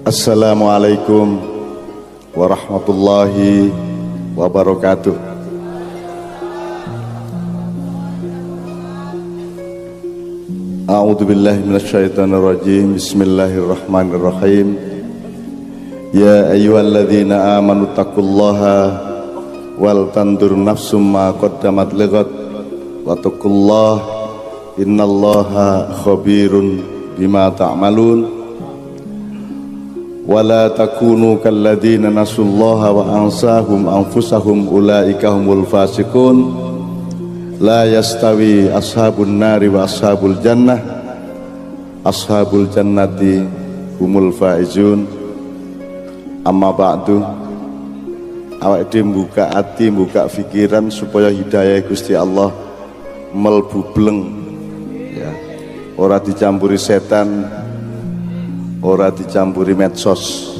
Assalamualaikum warahmatullahi wabarakatuh. A'udzu billahi minasyaitonir rajim. Bismillahirrahmanirrahim. Ya ayyuhalladzina amanu taqullaha wal tandur nafsum ma qaddamat lighad wattaqullaha innallaha khabirun bima ta'malun. Wala takunu kalladzina nasullaha wa ansahum anfusahum ulaika humul fasiqun. La yastawi ashabun nari wa ashabul jannah. Ashabul jannati humul faizun. Amma ba'du. Awak dhewe buka hati, buka pikiran supaya hidayah Gusti Allah melbu bleng ya. Ora dicampuri setan, ora dicampuri medsos.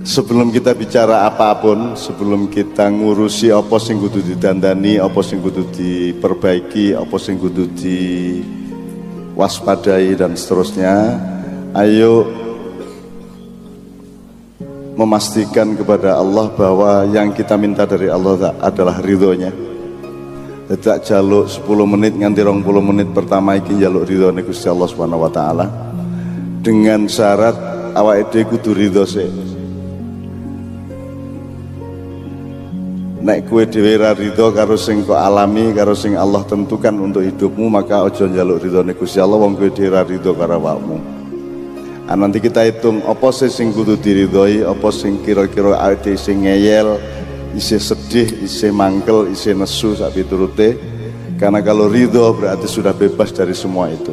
Sebelum kita bicara apapun, sebelum kita ngurusi apa sing kudu didandani, apa sing kudu diperbaiki, apa sing kudu diwaspadai dan seterusnya, ayo memastikan kepada Allah bahwa yang kita minta dari Allah adalah ridhonya. Tidak jaluk 10 menit nganti 20 menit pertama iki jaluk ridhone Gusti Allah Subhanahu wa taala. Dengan syarat awake dhewe kudu ridho sik. Nek kowe dhewe ra ridho karo sing kok alami, karo sing Allah tentukan untuk hidupmu, maka aja njaluk ridhone Gusti Allah wong kowe dhewe ra ridho karo awakmu. Nanti kita hitung apa sing kudu diridhoi, apa sing kira-kira awake sing ngeyel, isih sedih, isih mangkel, isih nesu sak piturute. Karena kalau ridho berarti sudah bebas dari semua itu.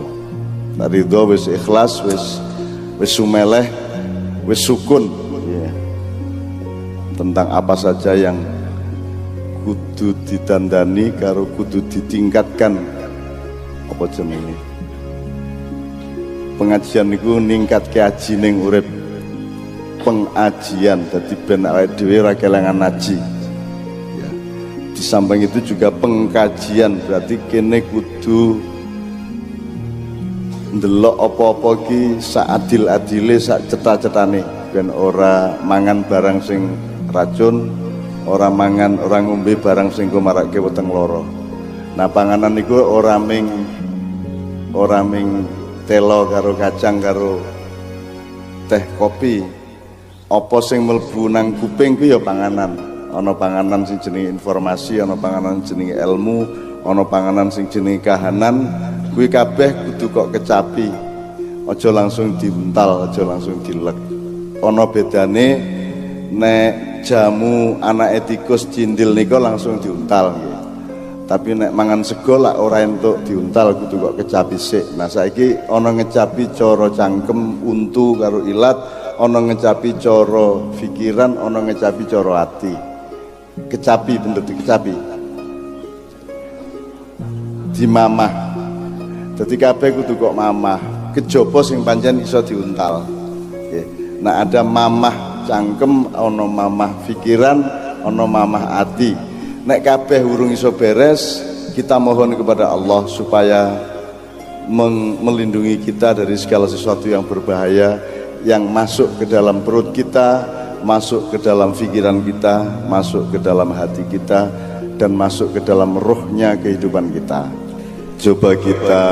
Nah, ridho wis ikhlas, wis sumeleh, wis sukun yeah. Tentang apa saja yang kudu ditandani karo kudu ditingkatkan apa jenenge. Pengajian niku ningkatke aji ning urip. Pengajian dadi ben awake dhewe ra kelangan aji ya. Di samping itu juga pengkajian, berarti kene kudu ndelok apa-apa ki seadil-adile, sak cetha-cethane, ben ora mangan barang sing racun, ora mangan, ora ngombe barang sing marake weteng loro. Nah, panganan niku ora ming telo karo kacang karo teh kopi. Apa sing mlebu nang kuping ku ya panganan. Ana panganan sing jenenge informasi, ana panganan jenenge ilmu, ana panganan sing jenenge kahanan. Kuwi kabeh kudu kok kecapi. Aja langsung diuntal, aja langsung dilek. Ana bedane nek jamu anake tikus cindil nika langsung diuntal nggih. Tapi nek mangan sego lak ora entuk diuntal, kudu kok kecapi sik. Nah, saiki ana ngecapi cara cangkem untu karo ilat, ana ngecapi cara pikiran, ana ngecapi cara ati. Kecapi bener dikecapi. Dimamah. Dadi kabeh kudu kok mamah. Kejaba sing pancen iso diuntal. Nggih. Nah, ada mamah cangkem, ana mamah pikiran, ana mamah ati. Nek kabeh urung iso beres, kita mohon kepada Allah supaya melindungi kita dari segala sesuatu yang berbahaya yang masuk ke dalam perut kita, masuk ke dalam pikiran kita, masuk ke dalam hati kita, dan masuk ke dalam rohnya kehidupan kita. Coba kita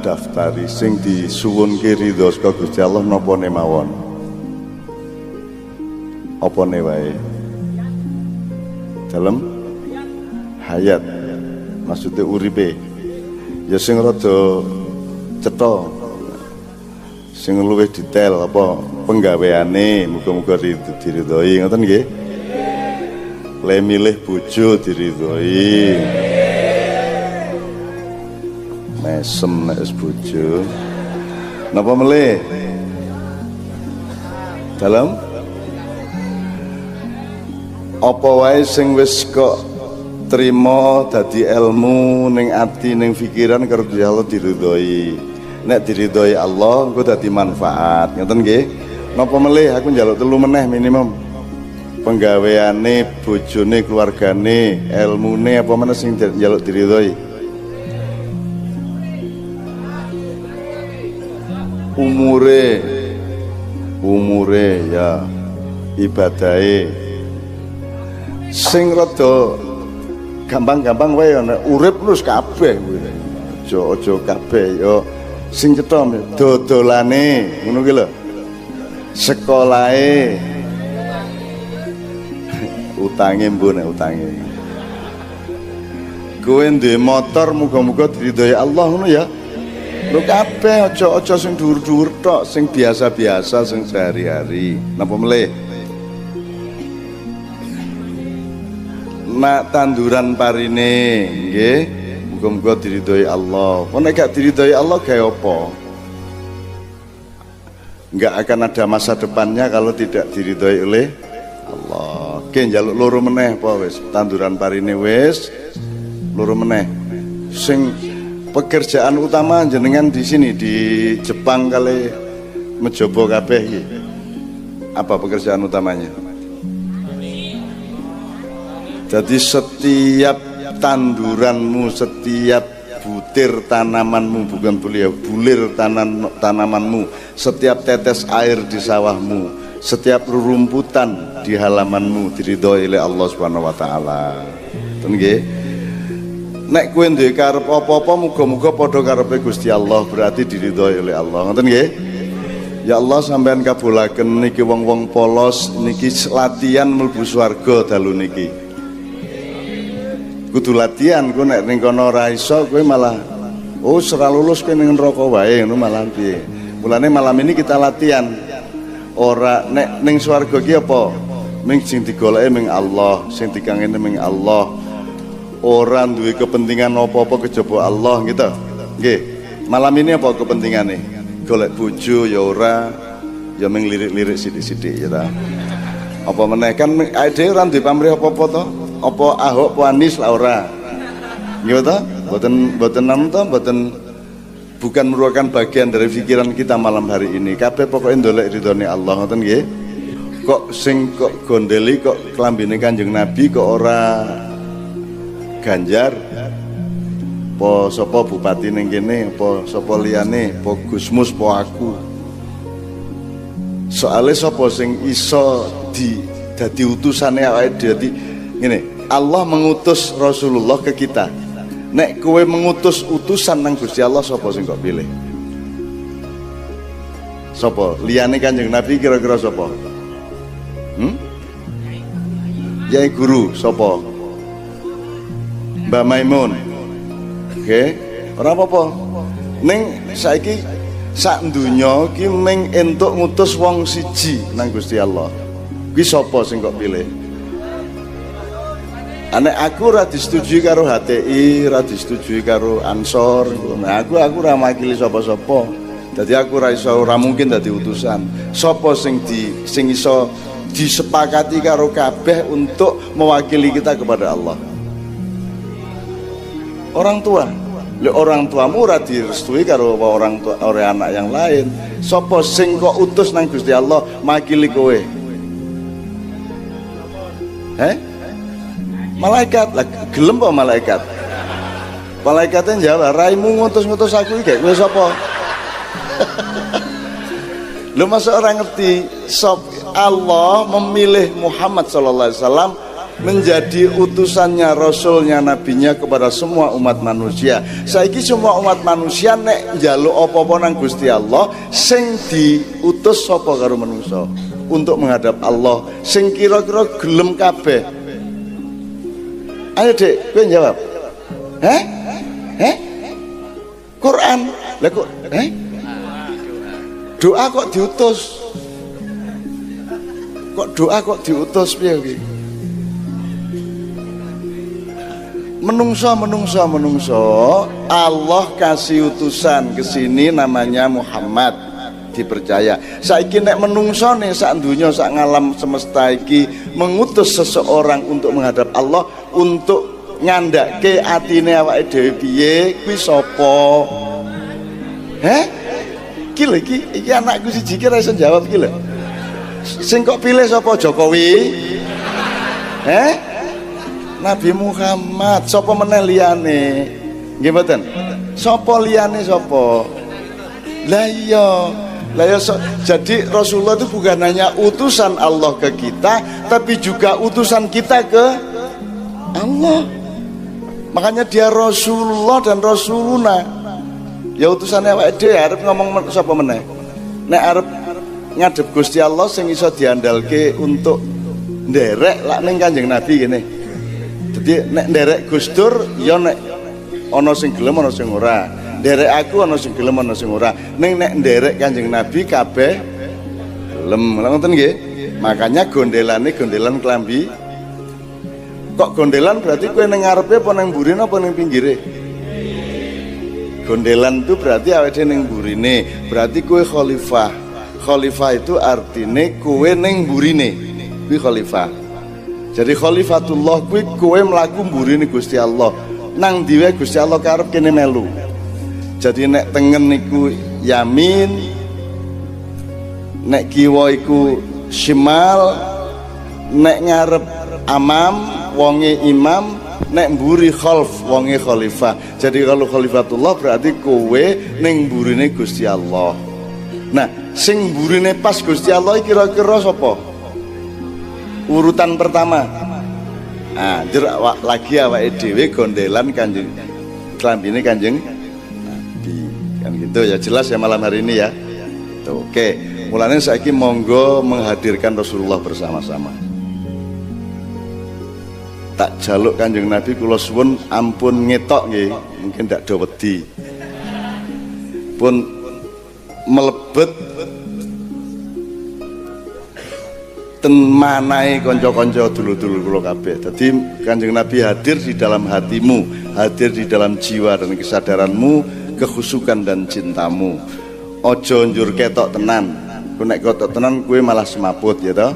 daftari sing disuwunke ridho saka Gusti Allah napa mawon. Apa ne wae? Dalem hayat, maksudnya uripe. Ya sing rada cetha, sing luwih detail apa penggaweane, muga-muga diridhoi, ngoten nggih. Le milih bojo diridhoi. Mesem nek wis bojo. Napa melih? Dalam apa wae sing wis kok trimo dadi ilmu ning ati ning pikiran karo Allah diridhoi. Nek diridhoi Allah engko dadi manfaat. Ngoten nggih. Napa melih aku njaluk 3 meneh minimum. Penggaweane, bojone, keluargane, ilmune apa meneh sing njaluk diridhoi. umure ya ibadahe sing rada gampang-gampang wae ana urip terus kabeh kuwi. Aja kabeh ya sing cetha dodolane ngono ki lho. Sekolahe utange mbone utange. Kowe duwe motor muga-muga diridhoi Allah ngono ya. Lho kabeh aja sing dhuwur-dhuwur tok, sing biasa-biasa sing sehari-hari. Napa melih? Nak tanduran parine nggih, muga-muga diridhoi Allah. Kok nek gak diridhoi Allah gawe apa? Enggak akan ada masa depannya kalau tidak diridhoi oleh Allah. Oke, njaluk loro meneh apa wis? Tanduran parine wis loro meneh. Sing pekerjaan utama jenengan di sini di Jepang kali mencoba kabeh iki. Apa pekerjaan utamanya? Jadi setiap tanduranmu, setiap butir tanamanmu, bukan bulir tanamanmu, setiap tetes air di sawahmu, setiap rerumputan di halamanmu diridhoi oleh Allah Subhanahu wa taala. Ten nggih. Nek kowe duwe karep apa-apa muga-muga padha karepe Gusti Allah, berarti diridhoi oleh Allah. Ngoten nggih? Ya Allah sampean kabulaken niki wong-wong polos niki latihan mlebu swarga dalu niki. Kudu latihan, kowe nek ning kono ora iso kowe malah ora lulus kowe ning neraka wae ngono malah piye. Mulane malam ini kita latihan. Ora nek ning swarga ki apa? Ming sing digoleki ming Allah, sing dikangeni ming Allah. Ora duwe kepentingan apa-apa kejaba Allah gitu. Nggih. Malam ini apa kepentingane? Golek bojo ya ora, ya ming lirik-lirik sithik-sithik ya ta. Apa meneh kan awake dhewe ora duwe pamrih apa-apa to? Apa Ahok apa Anies lah ora. Nggih to? Mboten bukan merupakan bagian dari pikiran kita malam hari ini. Kabeh pokoke ndolek ridhone Allah ngoten nggih. Kok sing kok gondeli kok klambine Kanjeng Nabi kok ora Ganjar, po sapa bupati ning kene, po sapa liyane, po Gusmus, po aku. Soale sapa sing iso dadi utusane awake dhewe ngene, Allah mengutus Rasulullah ke kita. Nek kowe mengutus utusan nang Gusti Allah sapa sing kok pilih? Sapa? Liyane Kanjeng Nabi kira-kira sapa? Yai guru sapa? Mbak Maimun. Oke, ora apa-apa. Ning saiki sak donya ki ming entuk ngutus wong siji nang Gusti Allah. Kuwi sapa sing kok pilih? Anek aku ora disetujui karo HTI, ora disetujui karo Ansor. Nah, aku ora makili sapa-sapa. Dadi aku ora mungkin dadi utusan. Sapa sing iso disepakati karo kabeh untuk mewakili kita kepada Allah? Orang tua. Lek orang tuamu ora direstui karo orang tua oleh anak yang lain. Sapa sing kok utus nang Gusti Allah makili kowe? Malaikat. Lah gelem apa malaikat? Malaikatnya jawab, "Raimu ngutus-ngutus aku iki kowe sapa?" Lho masa orang ngerti Allah memilih Muhammad sallallahu alaihi wasallam menjadi utusannya, rasulnya, nabinya kepada semua umat manusia. Saiki semua umat manusia nek njaluk apa-apa nang Gusti Allah sing diutus sapa karo manungsa untuk menghadap Allah sing kira-kira gelem kabeh. Ayo Dek, kowe jawab. Quran. Lah kok doa kok diutus? Kok doa kok diutus piye iki? Menungso Allah kasih utusan ke sini namanya Muhammad dipercaya. Saiki nek menungso nih sak dunya sak ngalam semesta iki mengutus seseorang untuk menghadap Allah untuk ngandake atine awake dhewe piye kuwi sapa? Iki anakku siji ki ora iso jawab iki lho. Sing kok pilih sapa? Jokowi? Nabi Muhammad. Sapa meneh liyane? Nggih mboten? Sapa liyane sapa? Lah iya, Lah ya jadi Rasulullah itu bukan hanya utusan Allah ke kita, tapi juga utusan kita ke Allah. Makanya dia Rasulullah dan Rasuluna. Ya utusannya awake dhewe arep ngomong sapa meneh. Nek arep ngadep Gusti Allah sing iso diandalke untuk nderek lak ning Kanjeng Nabi kene. Dadi nek nderek Gus Dur ya nek ana sing gelem ana sing ora. Nderek aku ana sing gelem ana sing ora. Ning nek nderek Kanjeng Nabi kabeh gelem. Lha ngoten nggih. Makanya gondelane gondelan klambi. Kok gondelan berarti kowe ning ngarepe apa ning mburine apa ning pinggire? Gondelan itu berarti awake dhewe ning mburine. Berarti kowe khalifah. Khalifah itu artine kowe ning mburine. Kuwi khalifah. Jadi khalifatullah kuwi kowe mlaku mburine Gusti Allah. Nang diwe Gusti Allah karep kene melu. Jadi nek tengen niku yamin, nek kiwa iku shimal, nek ngarep amam wonge imam, nek mburi khalf wonge khalifah. Jadi kalau khalifatullah berarti kowe ning mburine Gusti Allah. Nah, sing mburine pas Gusti Allah kira-kira sapa? Urutan pertama. Nah, lagi awake dhewe gondelan Kanjeng klambine Kanjeng Nabi. Kan gitu ya, jelas ya malam hari ini ya. Tuh, oke. Mulane saiki monggo menghadirkan Rasulullah bersama-sama. Tak jaluk Kanjeng Nabi kula suwun ampun ngetok nggih, mungkin ndak do wedi. Pun melebet ten manahe kanca-kanca dulur-dulur kula kabeh. Dadi Kanjeng Nabi hadir di dalam hatimu, hadir di dalam jiwa dan kesadaranmu, kekhusukan dan cintamu. Ojo njur ketok tenan. Ku nek ketok tenan kowe malah semaput ya toh.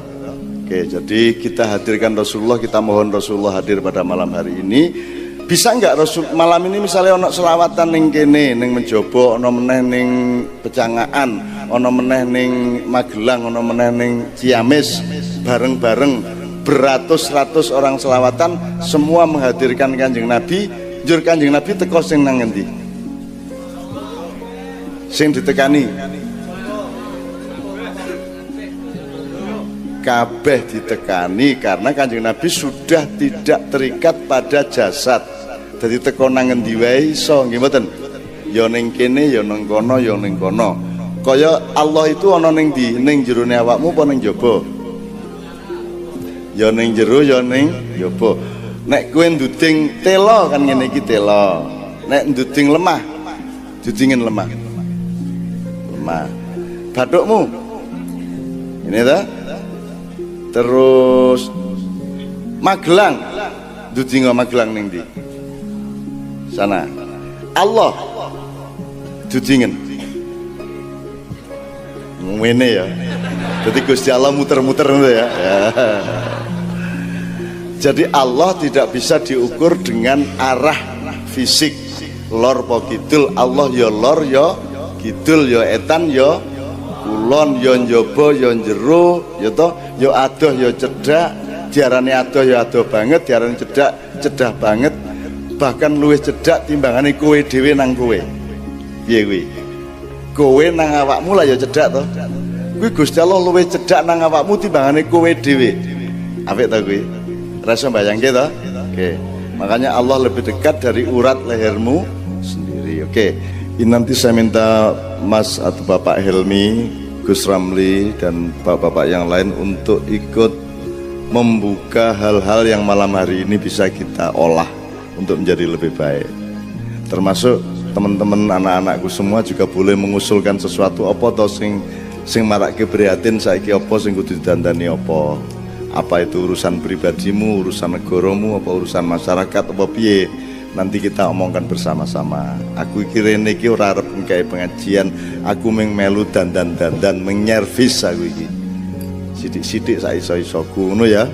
Oke, jadi kita hadirkan Rasulullah, kita mohon Rasulullah hadir pada malam hari ini. Bisa enggak Rasul malam ini misalnya ono selawatan ning kene, ning Menjobo, ono meneh ning Pecangaan, ono meneh ning Magelang, ono meneh ning Ciamis, bareng-bareng beratus-ratus orang selawatan, semua menghadirkan Kanjeng Nabi. Njur Kanjeng Nabi teko sing nang ngendi? Sing ditekani kabeh ditekani karena Kanjeng Nabi sudah tidak terikat pada jasad. Jadi teko nang ngendi wae iso nggih mboten? Ya ning kene, ya ning kono, ya ning kono. Kaya Allah itu ana ning ndi? Ning jerone awakmu apa ning jaba? Ya ning jero, ya ning jaba. Nek kowe nduding tela kan ngene iki tela. Nek nduding lemah, dudingen lemah. Lemah. Bathukmu. Ini ta? Terus Magelang, dudinga Magelang ning ndi? Sana. Allah dudingen. Ngene ya. Jadi Gusti Allah muter-muter ngono ya. Jadi Allah tidak bisa diukur dengan arah fisik. Lor po kidul, Allah ya lor ya kidul ya etan ya kulon ya njaba ya njero ya toh ya adoh ya cedhak, diarani adoh ya adoh banget, diarani cedhak cedah banget, bahkan luwih cedhak timbangane kowe dhewe nang kowe. Piye kuwi? Kowe nang awakmu lah ya cedhak to. Kuwi Gusti Allah luwih cedhak nang awakmu timbangane kowe dhewe. Apik ta kuwi? Rasa bayangke to? Oke. Makanya Allah lebih dekat dari urat lehermu sendiri. Oke. Ini nanti saya minta Mas atau Bapak Helmi, Gus Ramli dan bapak-bapak yang lain untuk ikut membuka hal-hal yang malam hari ini bisa kita olah untuk menjadi lebih baik. Termasuk teman-teman anak-anakku semua juga boleh mengusulkan sesuatu apa to sing marake prihatin saiki apa sing kudu didandani apa. Apa itu urusan pribadimu, urusan negaramu, apa urusan masyarakat apa piye. Nanti kita omongkan bersama-sama. Aku kirene iki ora arep nggawe pengajian, aku mung melu dandan-dandan menyervis aku iki. Sithik-sithik sak iso-isoku ngono ya.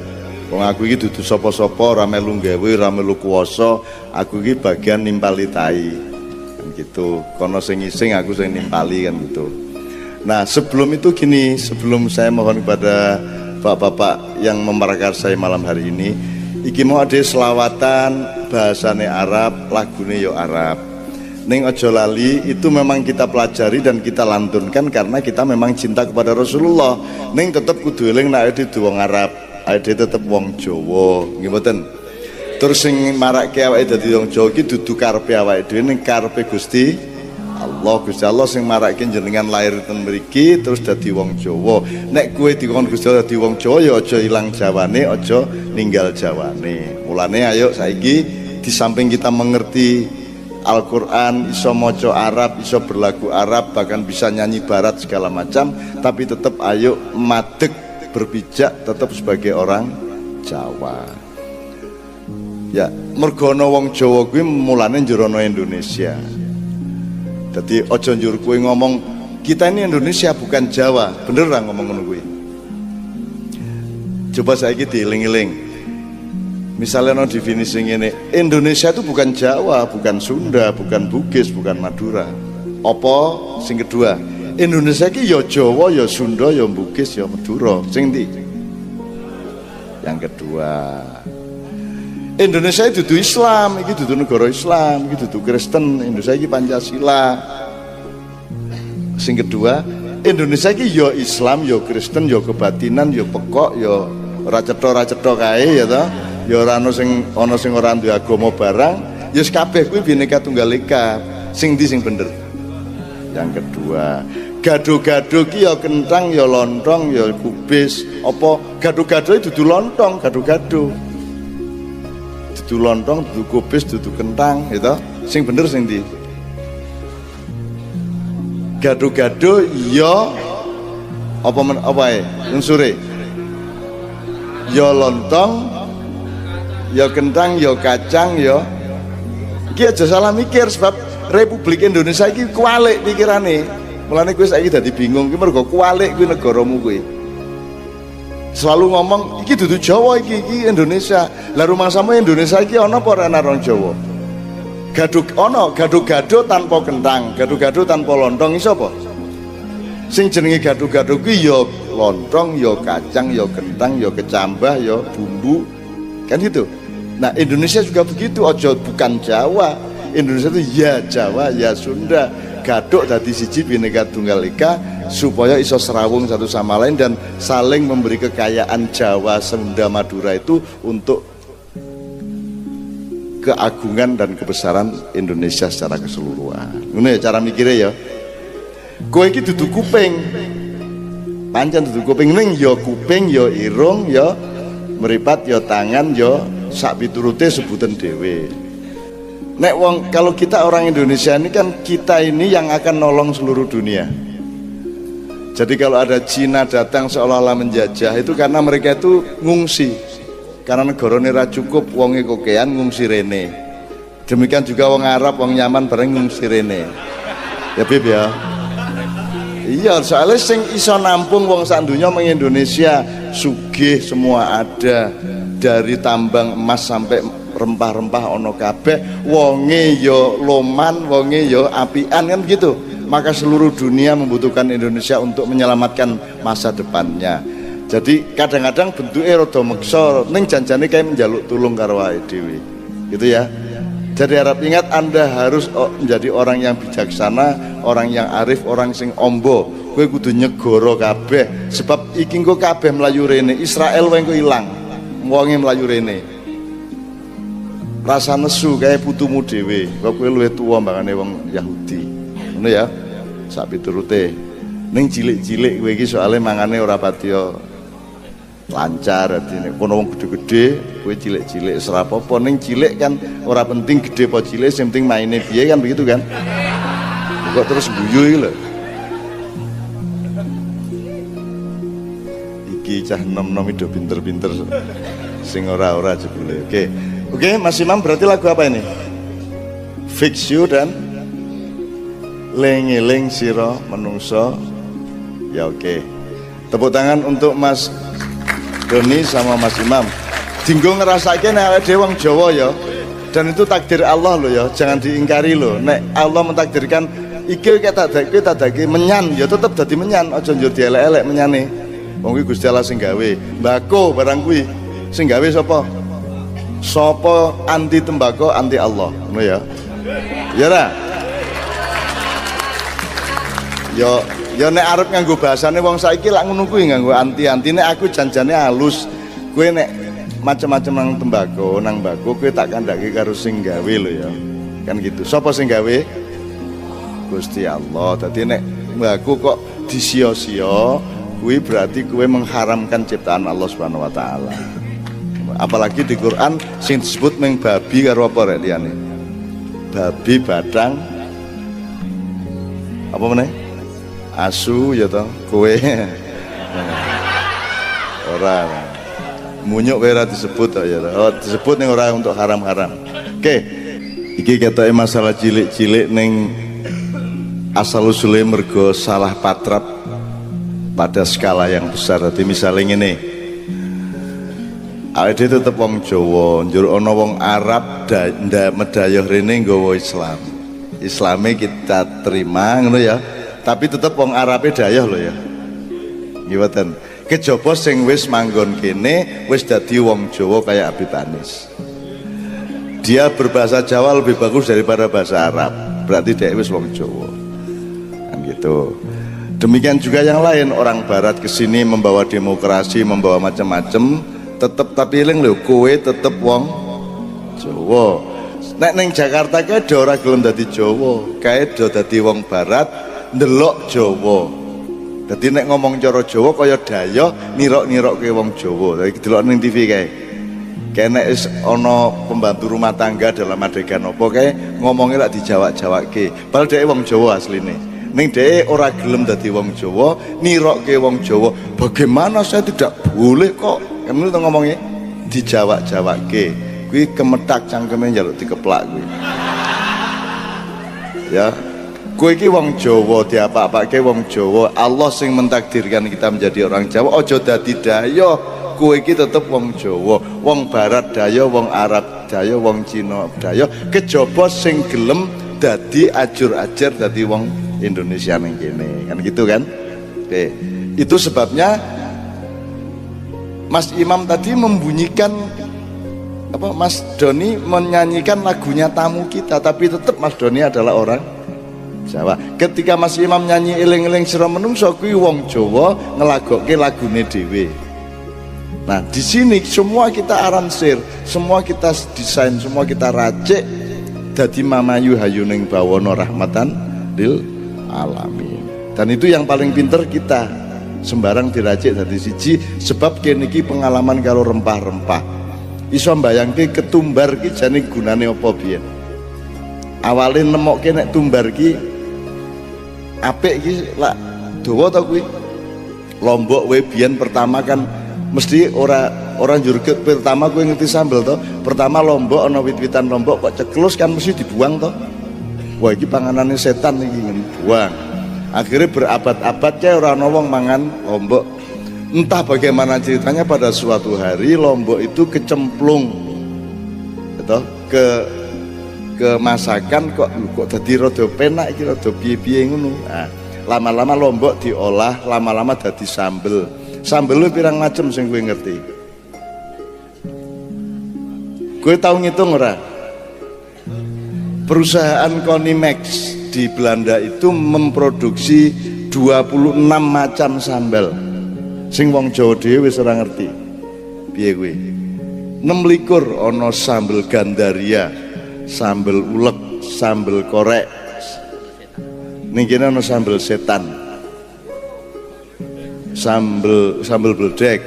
Wong aku iki dudu sapa-sapa, ora melu gawe, ora melu kuwasa, aku iki bagian nimpali tai. Kan gitu. Kono sing ngising aku sing nimpali kan gitu. Nah, sebelum itu gini, sebelum saya mohon kepada bapak-bapak yang memprakarsai malam hari ini, iki mau ada selawatan bahasane Arab, lagune yo Arab. Ning ojo lali itu memang kita pelajari dan kita lantunkan karena kita memang cinta kepada Rasulullah. Ning tetep kudu eling nek awake dhewe wong Arab, awake dhewe tetep wong Jawa, nggih mboten. Terus sing marake awake dadi wong Jawa iki dudu karepe awake dhewe ning karepe Gusti Allah. Gusti Allah sing marake jenengan lahir ten mriki terus dadi wong Jawa. Nek kowe dikon Gusti Allah dadi wong Jawa ya aja ilang Jawane, aja ninggal Jawane. Mulane ayo saiki di samping kita mengerti Al-Quran, iso moco Arab, iso berlagu Arab, bahkan bisa nyanyi barat segala macam, tapi tetap ayo madeg berpijak tetap sebagai orang Jawa. Ya, mergono wong Jawa kuwi mulane njerono Indonesia. Jadi ojo njur kuwi ngomong kita ini Indonesia bukan Jawa, bener ra ngomong ngono kuwi. Coba saiki dieling-eling. Misalnya no definisi ini, Indonesia itu bukan Jawa, bukan Sunda, bukan Bugis, bukan Madura. Apa sing kedua? Indonesia ini ya Jawa, ya Sunda, ya Bugis, ya Madura. Sing ndi? Yang kedua, Indonesia itu dudu Islam, iki dudu negara Islam, iki dudu Kristen, Indonesia iki Pancasila. Sing kedua, Indonesia iki ya Islam, ya Kristen, ya kebatinan, ya pekok, ya ora cetha kae ya ta. Ya ora ana sing ora duwe agama barang, ya kabeh kuwi Bhinneka Tunggal Ika. Sing ndi sing bener? Yang kedua, gado-gado ki ya kentang, ya lontong, ya kubis. Apa gado-gado itu dudu lontong, gado-gado. Dudu lontong, dudu kubis, dudu kentang, gitu. Sing bener sing ndi? Gado-gado ya apa ae? Unsure. Ya lontong, ya kentang, ya kacang, ya iki aja salah mikir sebab Republik Indonesia iki kualik pikirane. Mulane kowe saiki dadi bingung iki mergo kualik kuwi negaramu kuwi. Selalu ngomong iki dudu Jawa iki Indonesia. Lah rumangsamu Indonesia iki ana apa ora ana orang Jawa? Gado-gado tanpa kentang, gado-gado tanpa lontong iso apa? Sing jenenge gado-gado kuwi ya lontong, ya kacang, ya kentang, ya kecambah, ya bumbu. Kan gitu. Nah Indonesia juga begitu, ojo bukan Jawa. Indonesia itu ya Jawa, ya Sunda. Gaduk dadi siji Bhinneka Tunggal Ika supaya iso serawung satu sama lain dan saling memberi kekayaan Jawa, Sunda, Madura itu untuk keagungan dan kebesaran Indonesia secara keseluruhan. Ngono ya cara mikirnya ya. Kowe iki dudu kuping. Pancen dudu kuping ning ya kuping, ya irung, ya meripat, ya tangan, ya sak piturute sebutan dewe. Nek wong kalau kita orang Indonesia ini kan kita ini yang akan nolong seluruh dunia. Jadi kalau ada Cina datang seolah-olah menjajah itu karena mereka itu ngungsi. Karena negarane ra cukup wonge kokean ngungsi rene. Demikian juga wong Arab, wong Yaman bareng ngungsi rene. Ya Bib ya. Iya, soalnya sing iso nampung wong sak donya meng Indonesia sugih semua ada. Dari tambang emas sampai rempah-rempah ono kabeh, wonge yo loman, wonge yo apian kan gitu. Maka seluruh dunia membutuhkan Indonesia untuk menyelamatkan masa depannya. Jadi kadang-kadang bentuknya rada meksa ning janjane kayak menjaluk tulung karo awake dhewe. Gitu ya. Jadi harap ingat Anda harus menjadi orang yang bijaksana, orang yang arif, orang sing ombo. Kowe kudu nyegoro kabeh sebab iki engko kabeh mlayu rene. Israel wae engko ilang. Wonge mlayu rene. Rasa nesu kayak putumu dhewe. Kok kowe luwih tuwa mbangane wong Yahudi. Ngono ya. Sak piturute. Ning cilik-cilik kowe iki soalé mangane ora patiya lancar artine. Kono wong gede-gede, kowe cilik-cilik ora apa-apa. Ning cilik kan ora penting gede apa cilik, sing penting maine piye kan begitu kan. Kok terus guyu iki lho. Cah nom-nom itu pinter-pinter sing ora-ora jebule. Oke, Mas Imam berarti lagu apa ini? Fix You dan Lengeling Siro Menungso. Ya oke. Tepuk tangan untuk Mas Doni sama Mas Imam. Dinggo ngerasake nek awake dhewe wong Jawa ya. Dan itu takdir Allah loh ya, jangan diingkari loh. Nek Allah mentakdirkan iki tak dake menyan ya tetep dadi menyan, aja njur dielek-elek menyane. Wong kuwi Gusti Allah sing gawe. Mbako barang kuwi sing gawe sapa? Sapa anti tembako anti Allah. Ngono ya. Ya ra? Yo nek arep nganggo bahasane wong saiki lak ngono kuwi nganggo anti-anti. Nek aku janjane halus. Kowe nek macam-macam nang tembako, nang mbako kowe tak kandhake karo sing gawe lho ya. Kan gitu. Sapa sing gawe? Gusti Allah. Dadi nek mbako kok disia-sia, kuwi berarti kowe mengharamkan ciptaan Allah Subhanahu wa taala. Apalagi di Quran sing disebut meng babi karo apa rek liyane? Babi, badang, apa meneh? Asu ya toh, kowe. Ora. Munyuk kowe ora disebut ya. Oh, disebut ning ora untuk haram-haram. Oke. Iki ketoke masalah cilik-cilik ning asal usule mergo salah patrap pada skala yang besar. Jadi misalnya ngene. Awake tetep wong Jawa, njur ana wong Arab medayah rene nggawa Islam. Islame kita terima ngono ya. Tapi tetep wong Arabe dayah lho ya. Nggih mboten. Kejaba sing wis manggon kene wis dadi wong Jawa kayak Habib Anis. Dia berbahasa Jawa lebih bagus daripada bahasa Arab. Berarti dia wis wong Jawa. Kan gitu. Demikian juga yang lain, orang barat kesini membawa demokrasi, membawa macam-macam, tetep tapi eling lho kowe tetep wong Jawa. Nek ning Jakarta kae do ora gelem dadi Jawa, kae do dadi wong barat ndelok Jawa. Dadi nek ngomong cara Jawa kaya dayoh nirok-nirokke wong Jawa. Dadi delok ning TV kae. Kae nek wis ana pembantu rumah tangga dalam adegan apa kae ngomongnya lak dijawak-jawakke. Padahal dhek wong Jawa asline. Ning dhek ora gelem dadi wong Jawa, nirokke wong Jawa. Bagaimana saya tidak boleh kok? Kan ngono to ngomongnya dijawak-jawakke. Kuwi kemetak cangkeme njaluk dikeplak kuwi. Ya. Kowe iki wong Jawa, diapa-apake wong Jawa. Allah sing mentakdirkan kita menjadi orang Jawa. Aja dadi dayoh. Kowe iki tetep wong Jawa. Wong barat dayoh, wong Arab dayoh, wong Cina dayoh. Kejaba sing gelem dadi ajur-ajar dadi wong Indonesia ning kene. Kan gitu kan? Oke. Itu sebabnya Mas Imam tadi membunyikan apa, Mas Doni menyanyikan lagunya tamu kita, tapi tetap Mas Doni adalah orang Jawa. Ketika Mas Imam nyanyi eling-eling sira menungso kuwi wong Jawa ngelagokke lagune dhewe. Nah, di sini semua kita aransir, semua kita desain, semua kita racik dadi mamayu hayuning bawana rahmatan lil alamin. Dan itu yang paling pinter kita. Sembarang diracik dadi siji sebab kene iki pengalaman karo rempah-rempah. Iso mbayangke ketumbar ki jane gunane apa biyen. Awale nemokke nek tumbar ki apik ki lak dawa ta kuwi. Lombok we biyen pertama kan mesti ora njurget pertama kowe ngerti sambel to. Pertama lombok ana wit-witan lombok kok ceklus kan mesti dibuang to. Wah iki panganane setan iki buang. Akhirnya berabad-abad kayak orang wong mangan lombok. Entah bagaimana ceritanya pada suatu hari lombok itu kecemplung gitu, ke masakan kok dadi rada penak iki rada piye-piye ngono. Nah, lama-lama lombok diolah, lama-lama dadi sambel. Sambel lu pirang macem sing kowe ngerti? Kowe tau ngitung ora? Perusahaan Konimax di Belanda itu memproduksi 26 macam sambal. Sing wong Jawa dhewe wis ora ngerti. Piye kuwi? 26 ana sambel gandaria, sambel ulek, sambel korek. Ning kene ana sambel setan. Sambel bledek.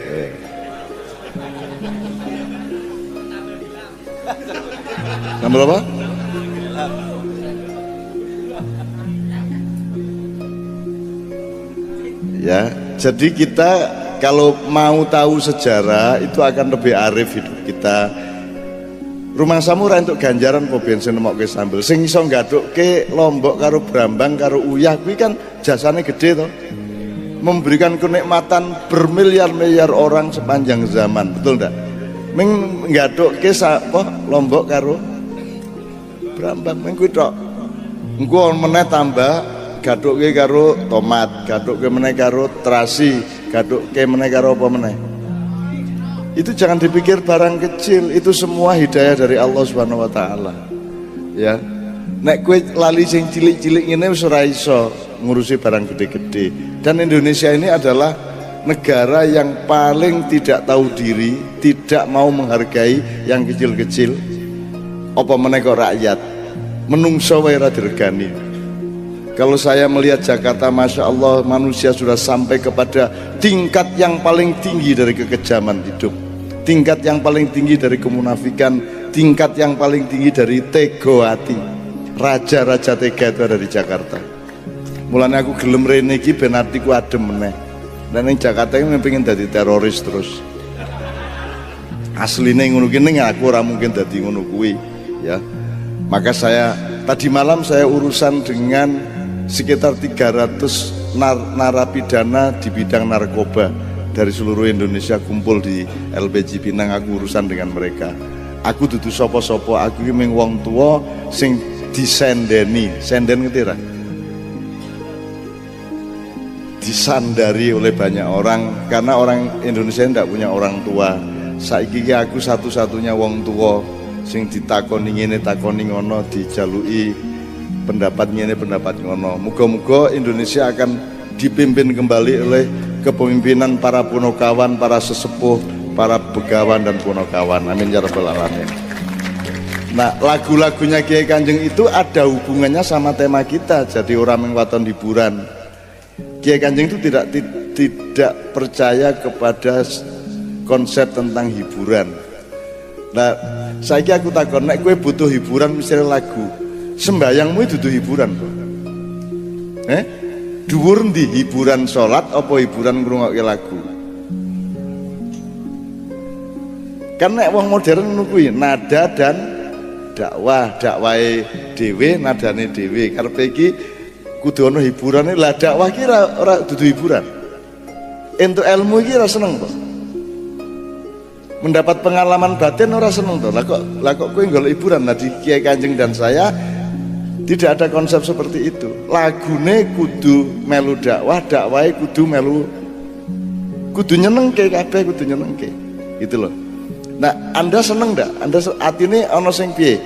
Sambel apa? Ya, jadi kita kalau mau tahu sejarah itu akan lebih arif hidup kita. Rumah samurai untuk ganjaran kok bensin nemokke sambel. Sing iso nggadukke lombok karo brambang karo uyah kuwi kan jasane gede to. Memberikan kenikmatan bermiliar-miliar orang sepanjang zaman, betul ndak? Ming nggadukke apa lombok karo brambang ming kuwi tok. Engko meneh tambah gadukke karo tomat, gadukke meneh karo terasi, gadukke meneh karo apa meneh. Itu jangan dipikir barang kecil, itu semua hidayah dari Allah Subhanahu wa taala. Ya. Nek kowe lali sing cilik-cilik ngene wis ora iso. ngurusi barang gede-gede. Dan Indonesia ini adalah negara yang paling tidak tahu diri, tidak mau menghargai yang kecil-kecil. Apa meneh kok rakyat menungso wae ra diregani. Kalau saya melihat Jakarta, Masya Allah, manusia sudah sampai kepada tingkat yang paling tinggi dari kekejaman hidup, tingkat yang paling tinggi dari kemunafikan, tingkat yang paling tinggi dari tego hati. Raja-raja tega itu ada di Jakarta. Mulanya aku gelem rene iki ben atiku adem meneh. Dan yang Jakarta ini pengen jadi teroris terus. Aslinya ngono ki ning aku ora mungkin dadi ngono kuwi, ya. Maka saya tadi malam saya urusan dengan sekitar 300 narapidana di bidang narkoba dari seluruh Indonesia kumpul di LBJ Pinang. Aku urusan dengan mereka. Aku dudu sopo-sopo, aku iki mung wong tuwa sing disendeni, senden ngerti ra? Disandari oleh banyak orang karena orang Indonesia tidak punya orang tua. Saiki aku satu-satunya wong tua sing ditakoni ngene takoni ngono, dijaluki pendapat ngene pendapat ngono. Muga-muga Indonesia akan dipimpin kembali oleh kepemimpinan para punokawan, para sesepuh, para begawan dan punokawan. Amin ya rabbal alamin. Nah, lagu-lagunya Kiai Kanjeng itu ada hubungannya sama tema kita. Jadi orang yang waton hiburan. Kiai Kanjeng itu tidak percaya kepada konsep tentang hiburan. Nah, saiki aku takon, nek kowe butuh hiburan misalnya lagu, sembayangmu itu dudu hiburan kok. Dhuwur ndi, hiburan salat apa hiburan ngrungokke lagu? Kan nek wong modern ngono kuwi, nada dan dakwahe dhewe, nadane dhewe. Karepe iki kudu ana hiburane. Lah dakwah ki ora dudu hiburan. Entuk ilmu iki ora seneng kok. Mendapat pengalaman batin ora seneng to. Lah kok kowe golek hiburan. Nah, di Kiai Kanjeng dan saya tidak ada konsep seperti itu. Lagune kudu melu dakwah, dakwahe kudu melu, kudu nyenengke kabeh, kudu nyenengke. Gitu loh. Nah, Anda seneng ndak? Anda atine ana sing piye?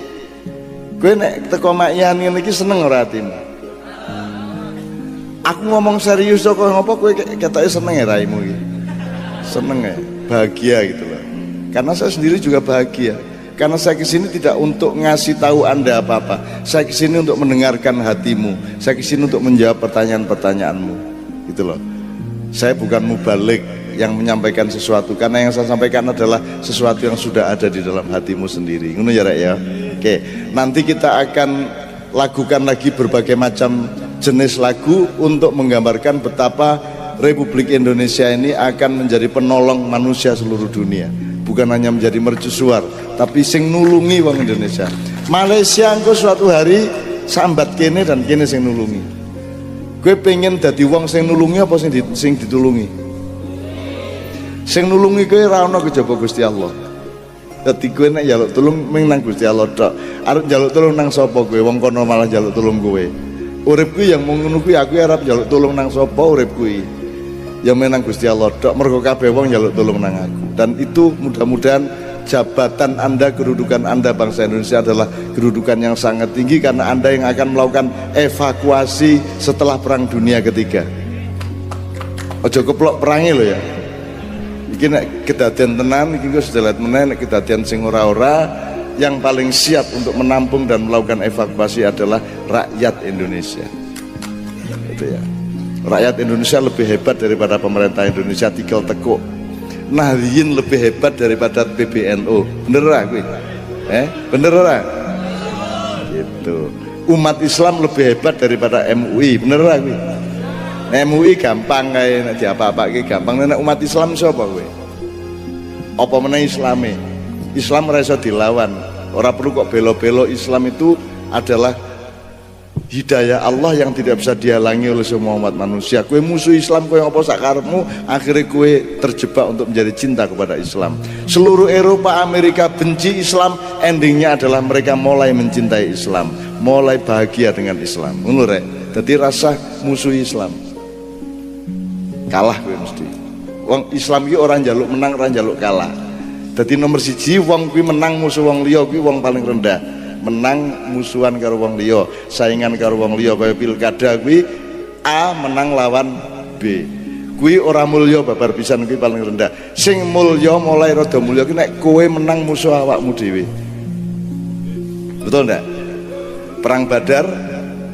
Kowe nek teko makian ngene iki seneng ora atine? Aku ngomong serius kok ngopo kowe ketoke seneng ya raimu iki. Seneng ya, bahagia gitu loh. Karena saya sendiri juga bahagia. Karena saya kesini tidak untuk ngasih tahu Anda apa-apa. Saya kesini untuk mendengarkan hatimu. Saya kesini untuk menjawab pertanyaan-pertanyaanmu. Gitu loh. Saya bukan mubalik yang menyampaikan sesuatu, karena yang saya sampaikan adalah sesuatu yang sudah ada di dalam hatimu sendiri. Ngono ya Rek ya. Oke, nanti kita akan lakukan lagi berbagai macam jenis lagu untuk menggambarkan betapa Republik Indonesia ini akan menjadi penolong manusia seluruh dunia. Bukan hanya menjadi mercusuar, tapi sing nulungi wong Indonesia. Malaysia engko suatu hari sambat kene dan kene sing nulungi. Gue pengen dadi wong sing nulungi apa sing ditulungi? Sing nulungi kowe ora ana kejaba Gusti Allah. Dadi kowe nek njaluk tulung mung nang Gusti Allah tok. Arep njaluk tulung nang sapa kowe? Wong kono malah njaluk tulung kowe. Uripku yang mau ngono kuwi, aku arep njaluk tulung nang sapa uripku iki? Ya menang Gusti Allah tok, mergo kabeh wong njaluk tulung nang aku. Dan itu mudah-mudahan jabatan Anda, kedudukan Anda bangsa Indonesia adalah kedudukan yang sangat tinggi, karena Anda yang akan melakukan evakuasi setelah Perang Dunia Ketiga. Ojo keplok perangi lo ya. Iki nek kedadian tenan iki kok sudah lihat meneh, nek kedadian sing ora-ora, yang paling siap untuk menampung dan melakukan evakuasi adalah rakyat Indonesia. Itu ya. Rakyat Indonesia lebih hebat daripada pemerintah Indonesia tikel tekuk. Nahdien lebih hebat daripada PBNU. Bener ora kuwi? Bener ora? Gitu. Umat Islam lebih hebat daripada MUI. Bener ora kuwi? MUI gampang kae nek diapa-apake gampang. Nek umat Islam sapa kowe? Apa meneh Islame? Islam ora iso dilawan. Ora perlu kok belo-belo. Islam itu adalah hidayah Allah yang tidak bisa dihalangi oleh semua umat manusia. Kue musuh Islam, kue apa sakarepmu, akhirnya kue terjebak untuk menjadi cinta kepada Islam. Seluruh Eropa, Amerika benci Islam, endingnya adalah mereka mulai mencintai Islam, mulai bahagia dengan Islam. Ngono rek. Jadi rasa musuh Islam kalah kue mesti. Wong Islam iki orang jaluk menang, orang jaluk kalah. Jadi nomor siji wong kuwi menang musuh wong liya kuwi wong paling rendah. Menang musuhan karo wong liya, saingan karo wong liya kaya pilkada kuwi A menang lawan B. Kuwi ora mulya babar pisan, kuwi paling rendah. Sing mulya mulai rada mulya ki nek kowe menang musuh awakmu dhewe. Betul enggak? Perang Badar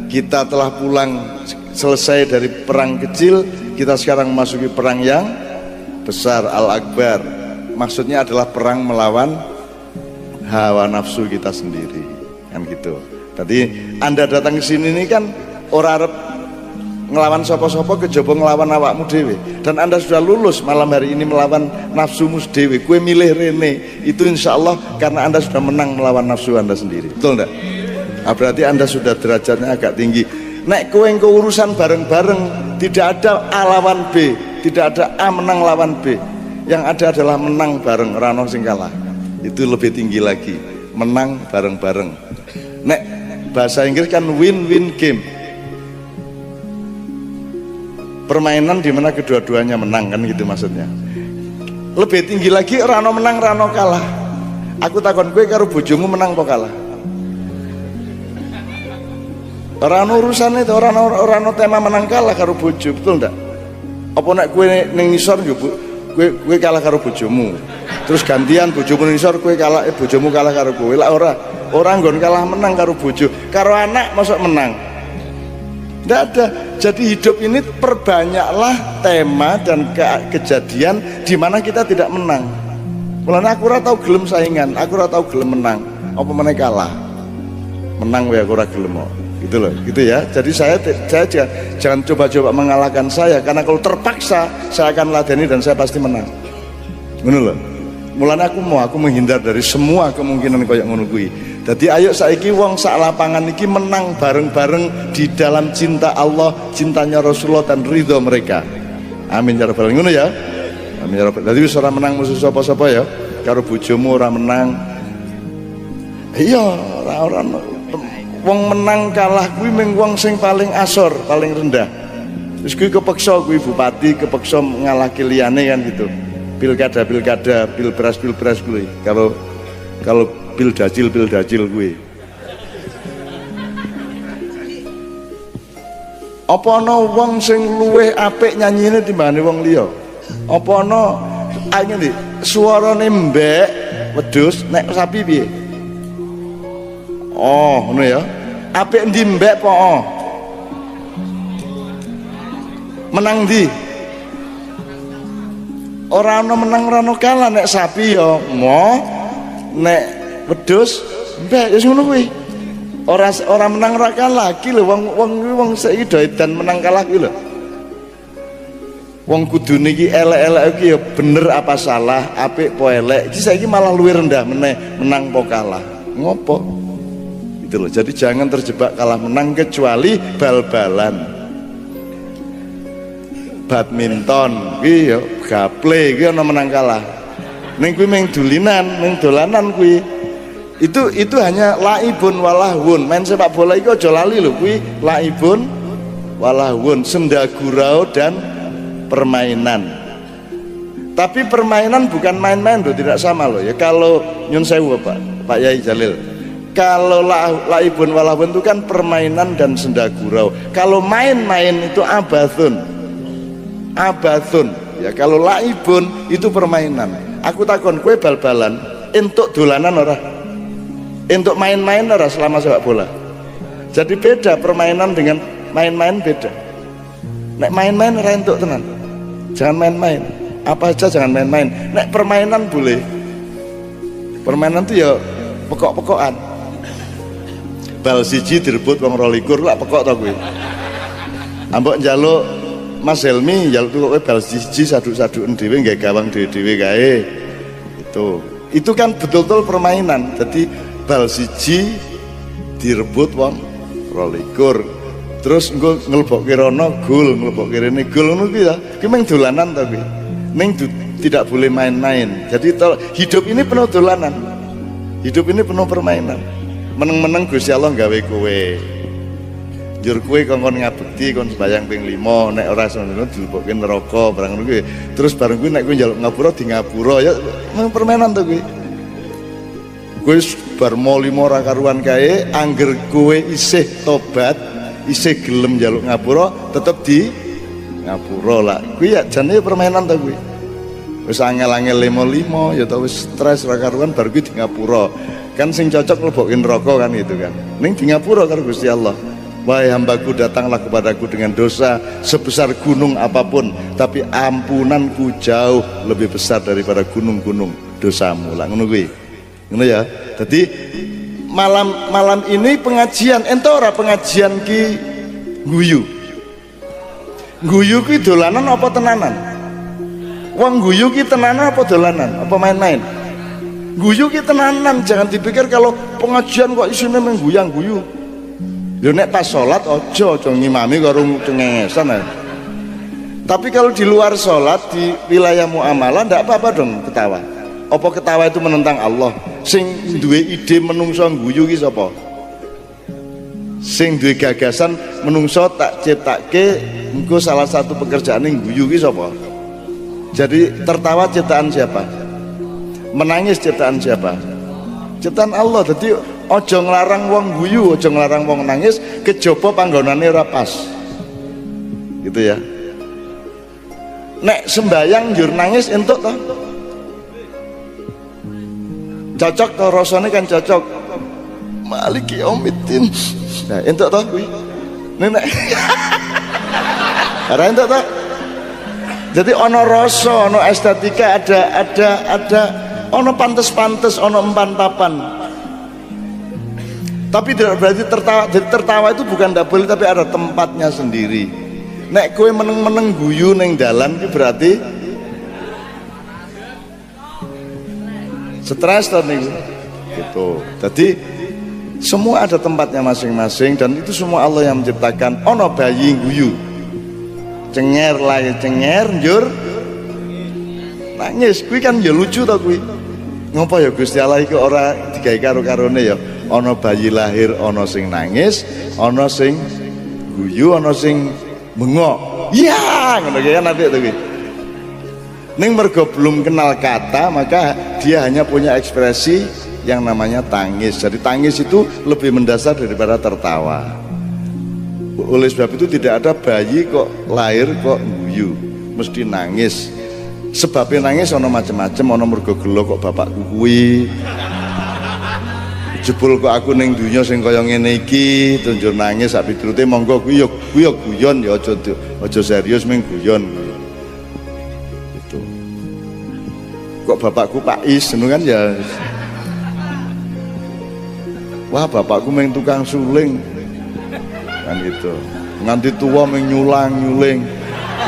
kita telah pulang selesai dari perang kecil, kita sekarang memasuki perang yang besar, Al-Akbar. Maksudnya adalah perang melawan hawa nafsu kita sendiri, kan gitu. Tadi Anda datang ke sini ini kan ora arep ngelawan sopo-sopo, kejaba ngelawan awakmu dhewe. Dan Anda sudah lulus malam hari ini melawan nafsumu dhewe. Kue milih rene itu insya Allah karena Anda sudah menang melawan nafsu Anda sendiri. Betul enggak? Nah, berarti Anda sudah derajatnya agak tinggi. Nek kowe engko urusan bareng-bareng, tidak ada A lawan B, tidak ada A menang lawan B. Yang ada adalah menang bareng, ora ono sing kalah. Itu lebih tinggi lagi, menang bareng-bareng. Nek bahasa Inggris kan win-win game. Permainan di mana kedua-duanya menang, kan gitu maksudnya. Lebih tinggi lagi, ora ono menang, ora ono kalah. Aku takon kowe karo bojomu menang apa kalah? Ora ono urusan itu, ora ono tema menang kalah karo bojo, betul ndak? Apa nek kowe ning ngisor yo kowe kalah karo bojomu. Terus gantian bojomu ning ngisor, kowe kalah bojomu kalah karo kowe. Lah ora nggon kalah menang karo bojo. Karo anak masuk menang. Ndak ada. Jadi hidup ini perbanyaklah tema dan kejadian di mana kita tidak menang. Mulane aku ora tau gelem saingan, aku ora tau gelem menang. Apa meneh kalah. Menang wae aku ora gelem kok. Gitu loh, gitu ya. Jadi saya jangan coba-coba mengalahkan saya, karena kalau terpaksa saya akan ladeni dan saya pasti menang. Ngono loh. Mulane aku menghindar dari semua kemungkinan kayak ngono kuwi. Jadi ayo saiki wong sak lapangan iki menang bareng-bareng di dalam cinta Allah, cintanya Rasulullah dan ridho mereka. Amin ya rabbal alamin. Ngono ya. Amin ya rabbal. Dadi wis ora menang musuh sapa-sapa ya. Karo bojomu ora menang. Iya, ora wong menang kalah kuwi mung wong sing paling asor, paling rendah. Terus kuwi kepeksa kuwi bupati kepeksa ngalahke liyane kan gitu. Pilkada, pilpres kuwi. Kalau pil dajil kuwi. Apa ana wong sing luwih apik nyanyine timbangane wong liya? Apa ana ngene suarane mbek wedhus nek sapi piye? Oh, ngono ya. Apik endi mbek po? Menang ndi? Ora ana menang ora ana kalah, nek sapi ya mo, nek wedhus mbek wis ngono kuwi. Ora menang ora kalah iki lho wong saiki do edan menang kalah kuwi lho. Wong kudune iki elek-elek iki ya bener apa salah, apik po elek. Iki saiki malah luwih rendah meneh, menang po kalah. Ngopo? Gitu loh. Jadi jangan terjebak kalah menang kecuali bal-balan. Badminton kuwi ya gaple kuwi ana menang kalah. Ning kuwi mung dolanan kuwi. Itu hanya laibun walahun. Main sepak bola iku aja lali lho, kuwi laibun walahun, senda gurau dan permainan. Tapi permainan bukan main-main loh, tidak sama loh ya. Kalau nyun sewu Pak Yai Jalil, kalau laibun walahun itu kan permainan dan senda gurau. Kalau main-main itu abathun ya. Kalau laibun itu permainan. Aku takon kowe bal-balan entuk dolanan ora? Entuk main-main ora selama sepak bola? Jadi beda permainan dengan main-main, beda. Nek main-main ora entuk tenan. Jangan main-main. Apa aja jangan main-main. Nek permainan boleh. Permainan itu ya pokok-pokokan. Bal siji direbut wong 22 lak pekok to kuwi. Ambok njaluk Mas Helmi njaluk kowe bal siji saduk-saduken dhewe nggae gawang dhewe-dhewe kae. Itu kan betul-betul permainan. Jadi bal siji direbut wong 22. Terus engko nglebokke rono gol, nglebokke rene gol ngono kuwi ya. Ki mung dolanan to kuwi. Ning tidak boleh main-main. Jadi hidup ini penuh dolanan. Hidup ini penuh permainan. Meneng-meneng Gusti Allah gawe kowe. Njur kowe kongkon ngabekti kon sembayang ping 5, nek ora ngono dilebokke neraka barang ngono kuwi. Terus bareng kuwi nek kowe njaluk ngapura di ngapura ya permainan to kuwi. Kowe bar mo 5 ora karuan kae, angger kowe isih tobat isih gelem njaluk ngapura tetep di ngapura lah. Kuwi ya jane permainan ta kuwi. Wis angel-angel limo-limo ya ta wis stres ra karuan bar kuwi di ngapura. Kan sing cocok mlebokke neraka kan gitu kan. Ning di ngapura karo Gusti Allah. Wahai hambaku, datanglah kepadaku dengan dosa sebesar gunung apapun, tapi ampunanku jauh lebih besar daripada gunung-gunung dosamu. Lah ngono kuwi. Ngono ya. Jadi malam ini pengajian, ento ora pengajian ki guyu. Guyu ki dolanan apa tenanan? Wong guyu ki tenanan apa dolanan? Apa main-main? Guyu ki tenanan, jangan dipikir kalau pengajian kok isine mengguyang guyu. Yo nek pas salat aja ngimami karo cengengesan ae. Tapi kalau di luar salat di wilayah muamalah ndak apa-apa dong ketawa. Apa ketawa itu menentang Allah? Sing duwe ide menungso guyu ki sapa? Sing duwe gagasan menungso tak ciptake engko salah satu pekerjaan yang guyu ki sapa? Jadi tertawa ciptaan siapa? Menangis ciptaan siapa? Ciptaan Allah. Jadi ojo nglarang wong guyu, ojo nglarang wong nangis, kejaba panggonane ora pas. Gitu ya. Nek sembayang njur nangis entuk toh? Cocok toh rasane kan cocok. Maliki yaumiddin. Nah, entuk toh kuwi. Nek ora entuk toh? Jadi ono rasa, ono estetika, ada ono pantes-pantes, ono empan-papan. Tapi tidak berarti tertawa. Jadi tertawa itu bukan tidak boleh, tapi ada tempatnya sendiri. Nek kowe meneng-meneng guyu neng dalan itu berarti stres toh nih. Gitu. Jadi semua ada tempatnya masing-masing dan itu semua Allah yang menciptakan. Ono bayi guyu, cenger lah cenger, njur nangis. Kuwi kan ya lucu toh kuwi. Ngopo ya Gusti Allah iku ora digawe karo-karone ya. Ana bayi lahir, ana sing nangis, ana sing guyu, ana sing bengok. Ya, ngono kan apik to kuwi. Ning mergo belum kenal kata, maka dia hanya punya ekspresi yang namanya tangis. Jadi tangis itu lebih mendasar daripada tertawa. Oleh sebab itu tidak ada bayi kok lahir kok guyu, mesti nangis. Sebabnya nangis ana macam-macam, ana mergo gelo kok bapakku kuwi. Jebul kok aku ning dunya sing kaya ngene iki, tunjur nangis sak piturute monggo kuwi ya guyon ya aja serius mung guyon. Gitu. Kok bapakku Pak Is ngono kan ya. Wah, bapakku mung tukang suling. Kan gitu. Nganti tuwa mung nyulang-nyuling.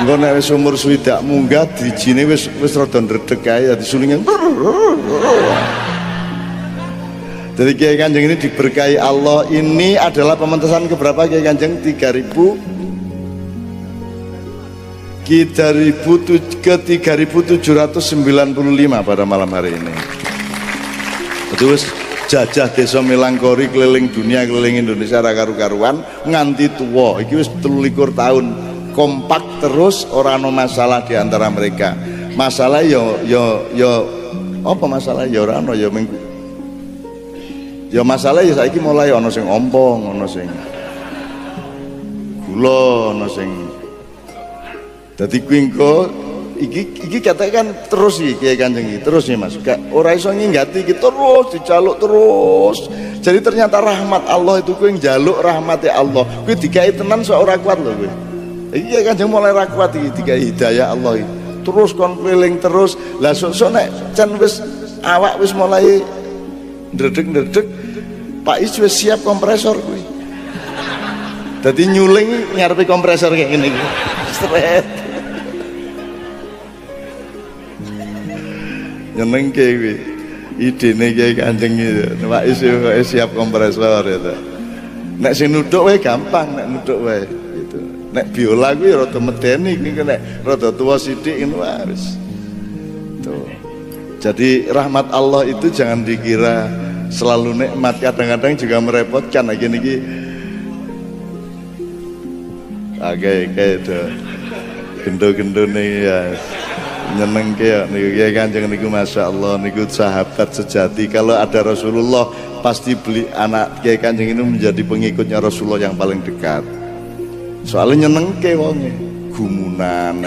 Engko nek wis umur swidak munggah dijine wis rada ndredeg kae ya disulingin. Jadi Kiai Kanjeng ini diberkahi Allah. Ini adalah pementasan keberapa Kiai Kanjeng? 3000 ke 3795 pada malam hari ini. Terus jajah desa Melangkori keliling dunia, keliling Indonesia ra karu-karuan nganti tuwa. Iki wis 23 tahun kompak terus, ora ono masalah di antara mereka. Masalah yo apa masalah ya ora ono ya minggu. Ya masalah ya saiki mulai ana sing ompong, ana sing gula, ana sing dadi kuwi engko iki katakan terus iki Kiai Kanjeng iki terus ya Mas. Gak ora iso nginggati iki terus dijaluk terus. Jadi ternyata rahmat Allah itu kuwi njaluk rahmate Allah. Kuwi digawe tenan sok ora kuat lho kuwi. Iki Kiai Kanjeng mulai ra kuat iki digawe hidayah Allah iki. Terus kon keliling terus. Lah sok-sok nek can wis awak wis mulai ndredeg-ndredeg Pak Is wis siap kompresor kuwi. Dadi nyuling ngarepe kompresor kayak ngene iki. Stret. Nyenengke kuwi. Idene Kiai Kanjeng iki. Pak Is siap kompresor itu. Nek sing nuduk wae gampang, nek nuduk wae gitu. Nek biola kuwi rada medeni iki nek rada tuwa sithik ngono wis. Tuh. Jadi rahmat Allah itu jangan dikira selalu nikmat, kadang-kadang juga merepotkan. Lagi niki kayak itu gendo-gendo nih ya nyenengke ya niku Kiai Kanjeng niku Masya Allah niku sahabat sejati. Kalau ada Rasulullah pasti beli anak Kiai Kanjeng ini menjadi pengikutnya Rasulullah yang paling dekat. Soalnya nyenengke wonge gumunan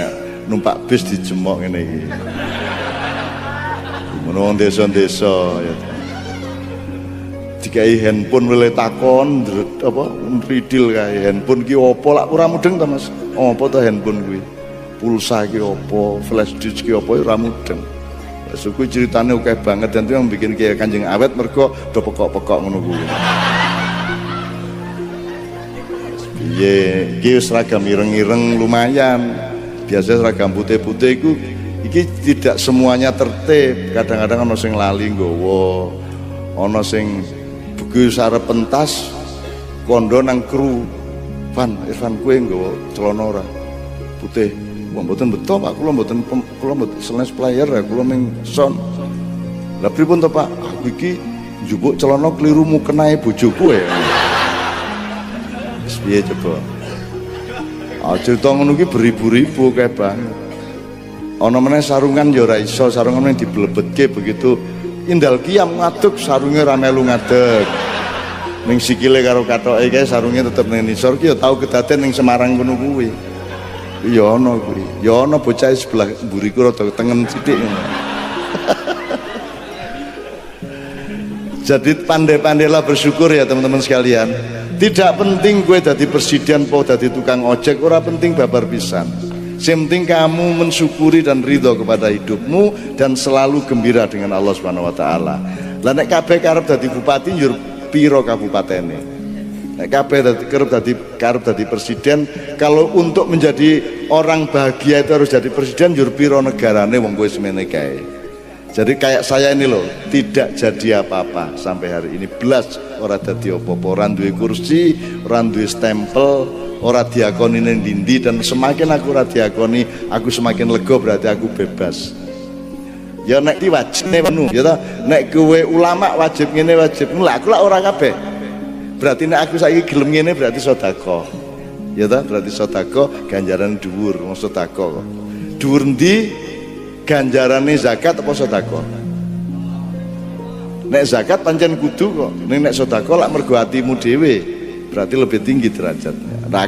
numpak bis dijemok ngene iki. Ngono desa-desa ya. Dikai handphone wele takon apa ridil kae handphone ki opo lak ora mudeng ta Mas? Apa ta handphone kuwi? Pulsa ki opo, flash disk ki opo ora mudeng. Suku ceritane akeh banget dan itu yang bikin kayak Kanjeng awet mergo do pekok-pekok ngono kuwi. Piye iki seragam ireng-ireng lumayan. Biasa seragam putih-putih iku iki tidak semuanya tertib. Kadang-kadang ana sing lali nggawa, ana sing begitu sarep pentas kondo nang kru Irfan kue nggawa celana ora putih mboten beto Pak kula mboten senes player ya kula ning son lha pripun to Pak aku iki njupuk celana kliru mukenae bojoku ya wis piye coba cerita ngono ki beribu-ribu kae Bang ana meneh sarungan ya ora iso sarungan yang diblebetke begitu indal kiam ngadeg sarunge ra melu ngadeg ning sikile karo kathoke kae sarunge tetep ning nisor ki ya tau kedaden ning Semarang ngono kuwi ya ana kuwi ya ana bocah sebelah mburiku rada tengen sithik ngono jadi pandai-pandailah bersyukur ya teman-teman sekalian tidak penting gue dadi presiden po dadi tukang ojek ora penting babar pisan. Yang penting kamu mensyukuri dan ridho kepada hidupmu dan selalu gembira dengan Allah Subhanahu wa taala. Lah nek kabeh karep dadi bupati njur piro kabupatene. Nek kabeh karep dadi presiden, kalau untuk menjadi orang bahagia itu harus jadi presiden njur piro negarane wong kowe semene kae. Jadi kayak saya ini loh, tidak jadi apa-apa sampai hari ini belas ora dadi apa-apa, ora duwe kursi, ora duwe stempel, ora diakoni ning dindi dan semakin aku ora diakoni aku semakin lega berarti aku bebas ya nek iki wajib ngono ya ta nek kowe ulama wajib ngene wajib lha aku lak ora kabeh berarti nek aku saiki gelem ngene berarti sedekah ya ta berarti sedekah ganjaran dhuwur wong sedekah dhuwur ndi ganjarane zakat apa sedekah nek zakat pancen kudu kok nek sedekah lak mergo atimu dhewe berarti lebih tinggi derajatnya. Nah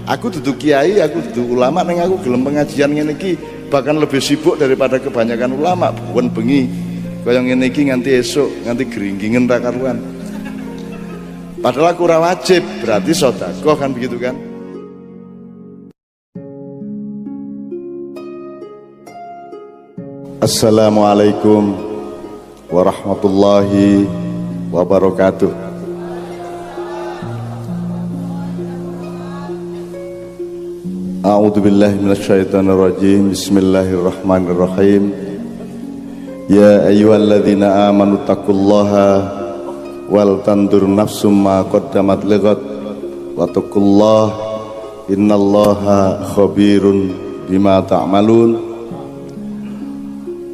aku duduk kiai, aku duduk ulama, neng aku gelem pengajian ngene iki bahkan lebih sibuk daripada kebanyakan ulama. Bukan bengi, kaya ngene iki nganti esuk, nganti geringgingen ra karuan. Padahal aku ora wajib, berarti sedekah kan begitu kan? Assalamualaikum warahmatullahi wabarakatuh. A'udzu billahi minasyaitonir rajim. Bismillahirrahmanirrahim. Ya ayyuhalladzina amanu taqullaha wal tandur nafsum ma qaddamat lighad wattaqullaha innallaha khabirun bima ta'malun.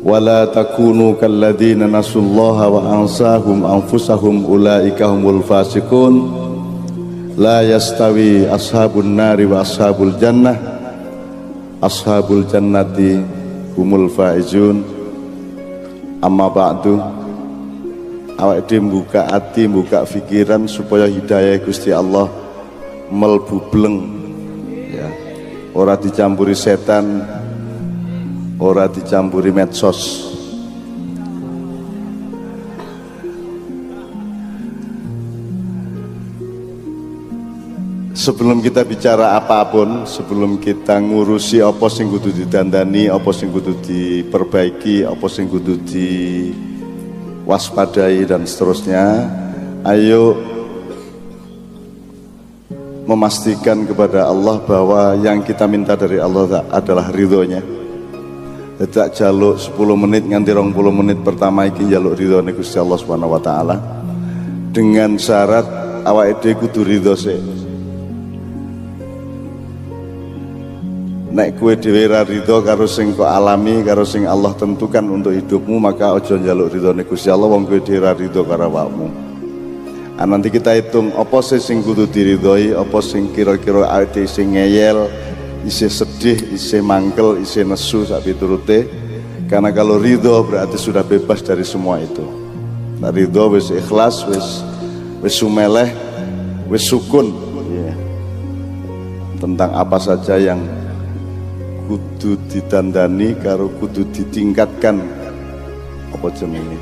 Wala takunu kalladzina nasullaha wa ansahum anfusahum ulaika humul fasiqun. La yastawi ashabun nari wa ashabul jannah ashabul jannati humul faizun. Amma ba'du awake dhewe buka ati buka pikiran supaya hidayah Gusti Allah melbu bleng ya ora dicampuri setan ora dicampuri medsos. Sebelum kita bicara apapun, sebelum kita ngurusi apa sing kudu didandani, apa sing kudu diperbaiki, apa sing kudu diwaspadai dan seterusnya, ayo memastikan kepada Allah bahwa yang kita minta dari Allah adalah ridhonya. Tidak jaluk 10 menit nganti 20 menit pertama iki jaluk ridhone Gusti Allah Subhanahu wa taala. Dengan syarat awake dhewe kudu ridho sik. Nek kue dhewe ra ridho karo sing kok alami, karo sing Allah tentukan untuk hidupmu, maka aja njaluk ridhone Gusti Allah wong kue dhewe ra ridho karo awakmu. Nanti kita hitung apa sing kudu diridhoi, apa sing kira-kira awake sing ngeyel, isih sedih, isih mangkel, isih nesu sak piturute. Karena kalau ridho berarti sudah bebas dari semua itu. Nah, ridho wis ikhlas, wis sumeleh, wis sukun. tentang apa saja yang kudu ditandani karo kudu ditingkatkan apa jenenge.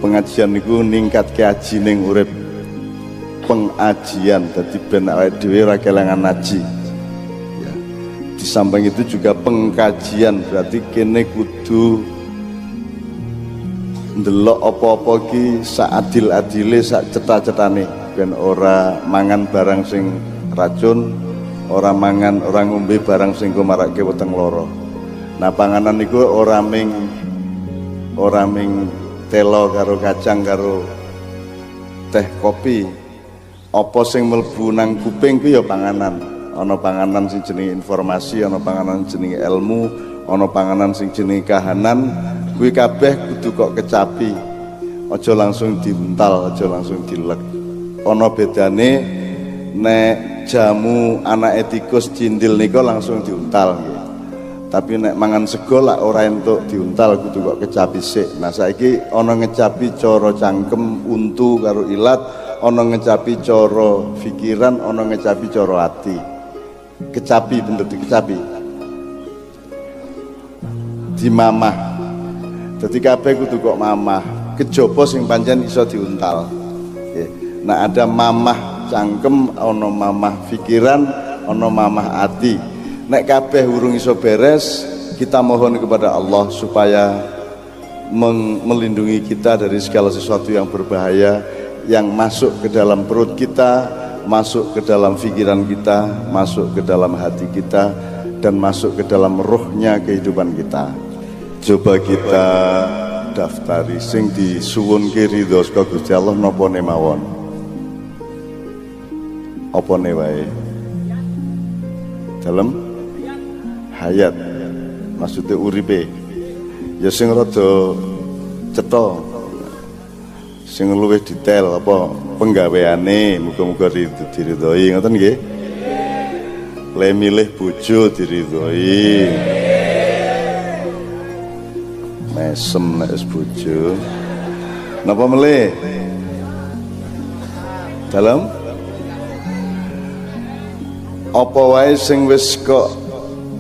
Pengajian niku ningkatke aji ning urip. Pengajian dadi ben awake dhewe ora kelangan ngaji. Ya. Di samping itu juga pengkajian, berarti kene kudu ndelok apa-apa ki saadil-adile sak cetha-cethane ben ora mangan barang sing racun, ora mangan ora ngombe barang sing marake weteng lara. Nah panganan niku ora ming telo karo kacang karo teh kopi. Apa sing mlebu nang kuping ku ya panganan. Ana panganan sing jenenge informasi, ana panganan jenenge ilmu, ana panganan sing jenenge kahanan. Kuwi kabeh kudu kok kecapi. Aja langsung diuntal, aja langsung dilek. Ana bedane nek jamu anake tikus cindil nika langsung diuntal nggih. Tapi nek mangan sego lak ora entuk diuntal kudu kok kecapi sik. Nah saiki ana ngecapi cara cangkem untu karo ilat, ana ngecapi cara pikiran, ana ngecapi cara ati. Kecapi bener dikecapi. Dimamah. Dadi kabeh kudu kok mamah. Kejaba sing pancen iso diuntal. Nggih. Nah ada mamah cangkem, ana mamah pikiran, ana mamah ati. Nek kabeh urung iso beres, kita mohon kepada Allah supaya melindungi kita dari segala sesuatu yang berbahaya yang masuk ke dalam perut kita, masuk ke dalam pikiran kita, masuk ke dalam hati kita, dan masuk ke dalam rohnya kehidupan kita. Coba kita daftari sing disuwunke ridho saka Gusti Allah napa mawon. Apa ne wae? Dalam hayat, maksudnya uripe ya sing rada cetha, sing luwih detail apa penggaweane, muga-muga diridhoi ngoten nggih. Le milih bojo diridhoi, mesem nek wis bojo napa melih dalam apa wae sing wis kok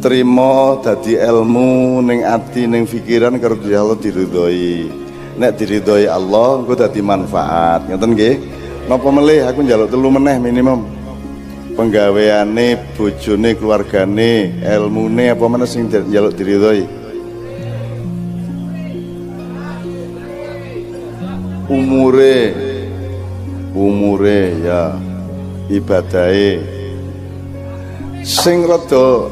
trimo dadi ilmu ning ati ning pikiran karo Allah diridhoi. Nek diridhoi Allah engko dadi manfaat. Ngoten nggih. Napa melih aku njaluk telu meneh minimum. Penggaweane, bojone, keluargane, ilmune apa meneh sing njaluk diridhoi. Umure ya ibadahe sing rada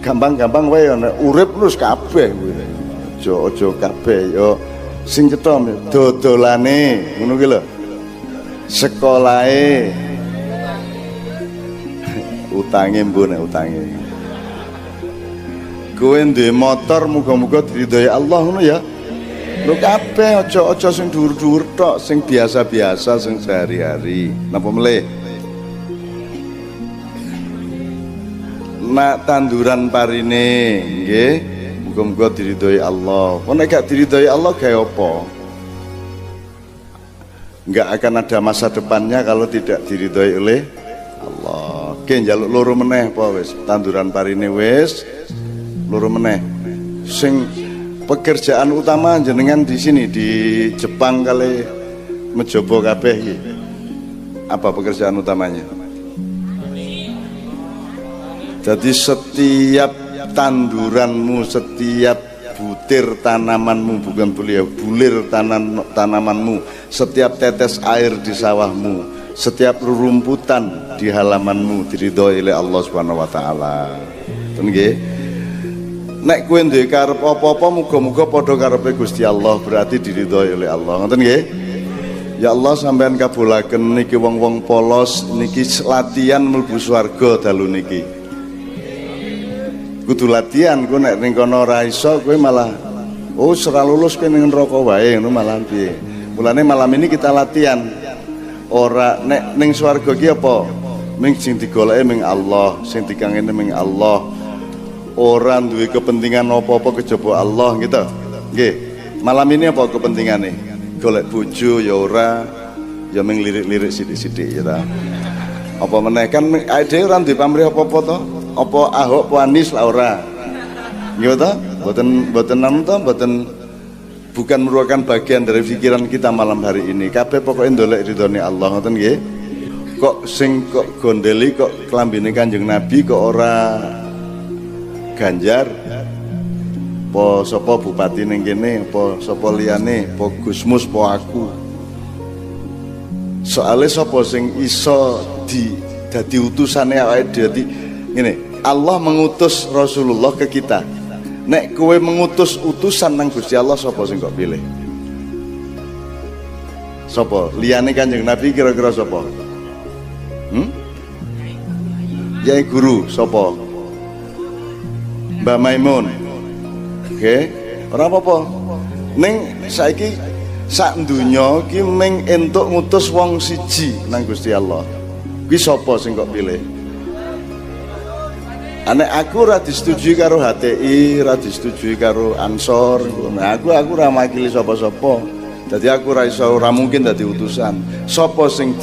gampang-gampang wae ana urip terus kabeh kuwi. Aja kabeh ya sing cetha dodolane ngono ki lho. Sekolahe utange mbone utange. Kowe duwe motor muga-muga diridhoi Allah ngono ya. Lho kabeh aja sing dhuwur-dhuwur tok, sing biasa-biasa sing sehari-hari. Napa melih? Nak tanduran parine nggih muga-muga diridhoi Allah. Kok nek gak diridhoi Allah gawe apa? Enggak akan ada masa depannya kalau tidak diridhoi oleh Allah. Oke, njaluk loro meneh apa wis? Tanduran parine wis loro meneh. Sing pekerjaan utama jenengan di sini di Jepang kali mencoba kabeh iki. Apa pekerjaan utamanya? Jadi setiap tanduranmu, setiap butir tanamanmu, bukan bulir tanamanmu, setiap tetes air di sawahmu, setiap rerumputan di halamanmu diridhoi oleh Allah Subhanahu wa taala. Nggih. Nek kowe duwe karep apa-apa muga-muga padha karepe Gusti Allah, berarti diridhoi oleh Allah. Ngoten nggih? Ya Allah sampean kabulaken niki wong-wong polos niki latihan mlebu swarga dalu niki. Kudu latihan, kowe nek ning kono ora iso kowe malah ora lulus kowe ning neraka wae ngono malah piye. Mulane malam ini kita latihan. Ora nek ning swarga ki apa? Ming sing digoleki ming Allah, sing dikangeni ming Allah. Ora duwe kepentingan apa-apa kejaba Allah gitu. Nggih. Malam ini apa kepentingane? Golek bojo ya ora, ya ming lirik-lirik sithik-sithik ya ta. Apa meneh kan dhewe ora duwe pamrih apa-apa to? Apa Ahok apa Anies lah ora. Nggih to? Mboten nang to, bukan merupakan bagian dari pikiran kita malam hari ini. Kabeh pokoke ndolek ridhone Allah ngoten nggih. Kok sing kok gondeli kok klambine Kanjeng Nabi kok ora Ganjar, po sapa bupati ning kene, po sapa liyane, po Gusmus, po aku. Soale sapa sing iso dadi utusane awake dhewe. Ngene, Allah mengutus Rasulullah ke kita. Nek kowe mengutus utusan nang Gusti Allah, sapa sing kok pilih? Sapa? Liyane Kanjeng Nabi kira-kira sapa? Yai Guru sapa? Mbak Maimun. Oke, ora apa-apa. Ning saiki sak donya ki mung entuk ngutus wong siji nang Gusti Allah. Kuwi sapa sing kok pilih? Anek aku ora disetujui karo HTI, ora disetujui karo Ansor. Nah, aku ora makili sapa-sapa. Dadi aku ora mungkin dadi utusan. Sapa sing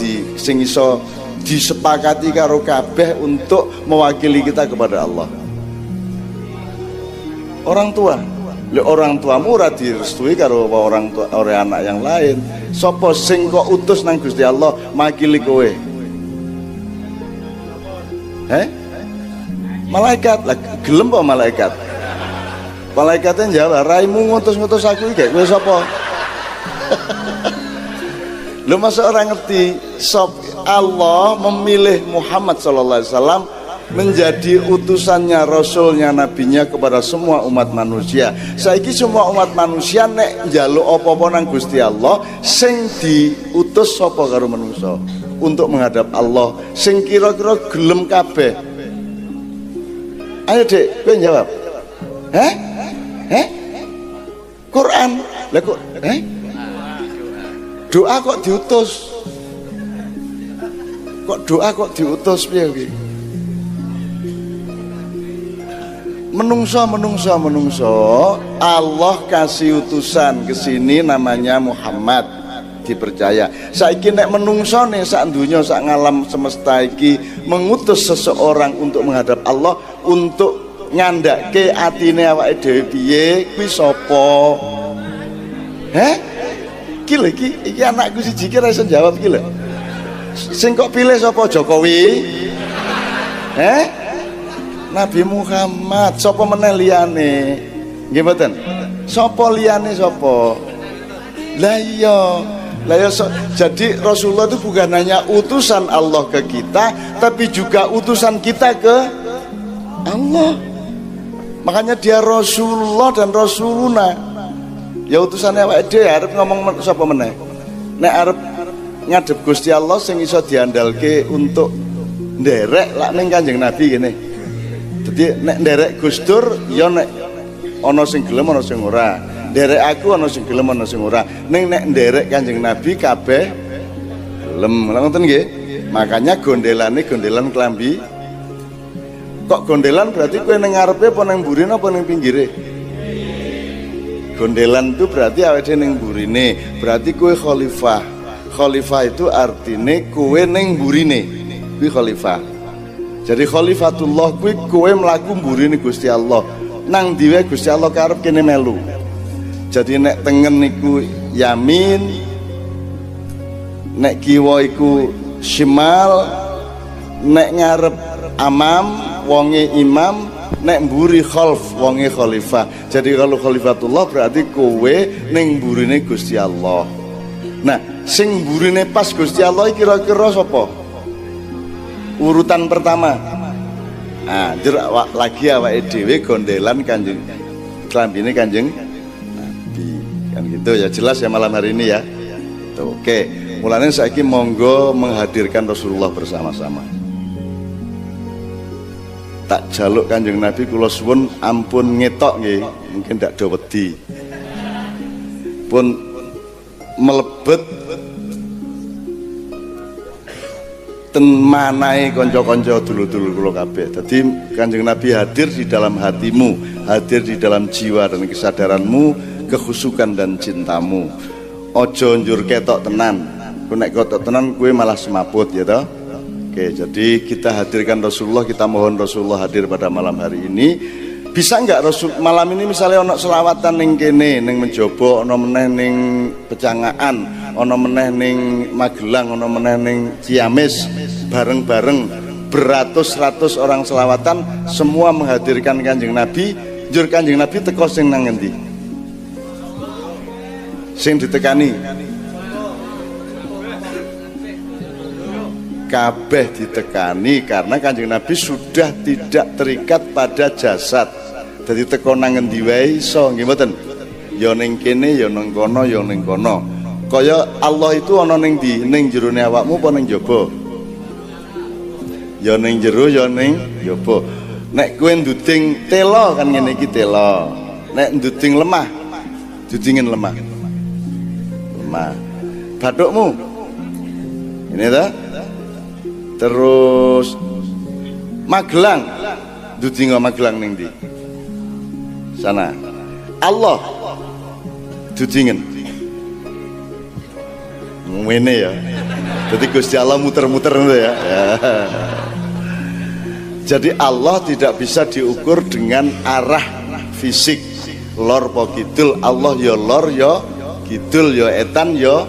iso disepakati karo kabeh untuk mewakili kita kepada Allah? Orang tua. Orang tuamu ora direstui karo orang tua orang anak yang lain. Sapa sing kok utus nang Gusti Allah makili kowe? Malaikat. Lah gelem apa malaikat? Malaikatnya jawab, "Raimu ngutus-ngutus aku iki kowe sapa?" Lu masa orang ngerti Allah memilih Muhammad sallallahu alaihi wasallam menjadi utusannya, rasulnya, nabinya kepada semua umat manusia. Saiki semua umat manusia nek njaluk apa-apa nang Gusti Allah, sing diutus sapa karo manungsa untuk menghadap Allah, sing kira-kira gelem kabeh. Ayo Dek, kowe jawab. Quran. Lah kok doa kok diutus? Kok doa kok diutus piye iki? Menungso Allah kasih utusan ke sini namanya Muhammad, dipercaya. Saiki nek menungso nih sak dunya sak ngalam semesta iki mengutus seseorang untuk menghadap Allah, untuk ngandake atine awake dhewe piye, kuwi sapa? Iki anakku siji ki ora iso jawab iki lho. Sing kok pilih sapa? Jokowi? Nabi Muhammad. Sapa meneh liyane? Nggih mboten? Sapa liyane sapa? Lah iya. Jadi Rasulullah itu bukan hanya utusan Allah ke kita, tapi juga utusan kita ke Allah. Makanya dia Rasulullah dan Rasuluna. Ya utusannya awake dhewe arep ngomong sapa meneh? Nek arep ngadep Gusti Allah sing iso diandalke untuk nderek lak ning Kanjeng Nabi kene. Jadi nek nderek Gus Dur ya nek ana sing gelem ana sing ora. Nderek aku ana sing gelem ana sing ora. Ning nek nderek Kanjeng Nabi kabeh gelem. Lha ngoten nggih. Makanya gondelane gondelan klambi. Kok gondelan berarti kowe ning ngarepe apa ning mburine apa ning pinggire? Gondelan itu berarti awake dhewe ning mburine. Berarti kowe khalifah. Khalifah itu artine kowe ning mburine. Kuwi khalifah. Jadi khalifatullah kuwi kowe mlaku mburine Gusti Allah. Nang diwe Gusti Allah karep kene melu. Jadi nek tengen iku yamin, nek kiwa iku shimal, nek ngarep amam wonge imam, nek mburi khalf wonge khalifah. Jadi kalau khalifatullah berarti kowe ning mburine Gusti Allah. Nah, sing mburine pas Gusti Allah kira-kira sapa? Urutan pertama. Nah, lagi awake dhewe gondelan Kanjeng klambine Kanjeng Nabi. Kan gitu ya, jelas ya malam hari ini ya. Tuh, oke. Mulane saiki monggo menghadirkan Rasulullah bersama-sama. Tak jaluk Kanjeng Nabi kula suwun ampun ngetok nggih, mungkin ndak do wedi. Pun melebet ten manahe kanca-kanca dulur-dulur kula kabeh. Dadi Kanjeng Nabi hadir di dalam hatimu, hadir di dalam jiwa dan kesadaranmu, kekhusukan dan cintamu. Ojo njur ketok tenan. Ku nek ketok tenan kuwi malah semaput ya toh. Oke, jadi kita hadirkan Rasulullah, kita mohon Rasulullah hadir pada malam hari ini. Bisa nggak Rasul malam ini misalnya ono selawatan ning kene, ning Menjobo, ono meneh ning Pecangaan, ono meneh ning Magelang, ono meneh ning Ciamis, bareng-bareng beratus-ratus orang selawatan, semua menghadirkan Kanjeng Nabi. Njur Kanjeng Nabi teko sing nang ngendi? Sing ditekani kabeh ditekani karena Kanjeng Nabi sudah tidak terikat pada jasad. Jadi teko nang ngendi wae iso, nggih mboten? Ya ning kene, ya ning kono, ya ning kono. Kaya Allah itu ana ning ndi? Ning jerone awakmu apa ning jaba? Ya ning jero, ya ning jaba. Nek kowe nduding tela kan ngene iki tela. Nek nduding lemah, dudingen lemah. Lemah. Bathukmu. Ini ta? Terus Magelang, dudingo Magelang ning ndi? Sana. Allah dudingen. Ngene ya. Jadi Gusti Allah muter-muter ngono ya. Jadi Allah tidak bisa diukur dengan arah fisik. Lor po kidul, Allah ya lor ya kidul, ya etan ya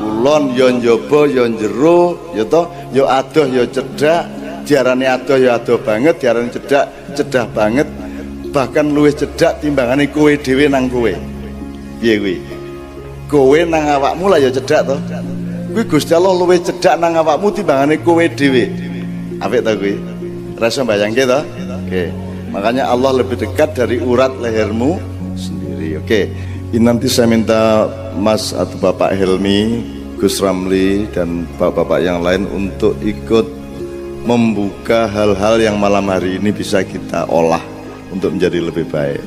kulon, ya njaba ya njero, ya toh, ya adoh ya cedhak, diarani adoh ya adoh banget, diarani cedhak cedhak banget, bahkan luwih cedhak timbangane kowe dhewe nang kowe. Piye kuwi? Kowe nang awakmu lah ya cedhak to. Kuwi Gusti Allah luwih cedhak nang awakmu timbangane kowe dhewe. Apik ta kuwi? Rasa bayangke to? Oke. Makanya Allah lebih dekat dari urat lehermu sendiri. Oke. Ini nanti saya minta Mas atau Bapak Helmi, Gus Ramli dan bapak-bapak yang lain untuk ikut membuka hal-hal yang malam hari ini bisa kita olah untuk menjadi lebih baik.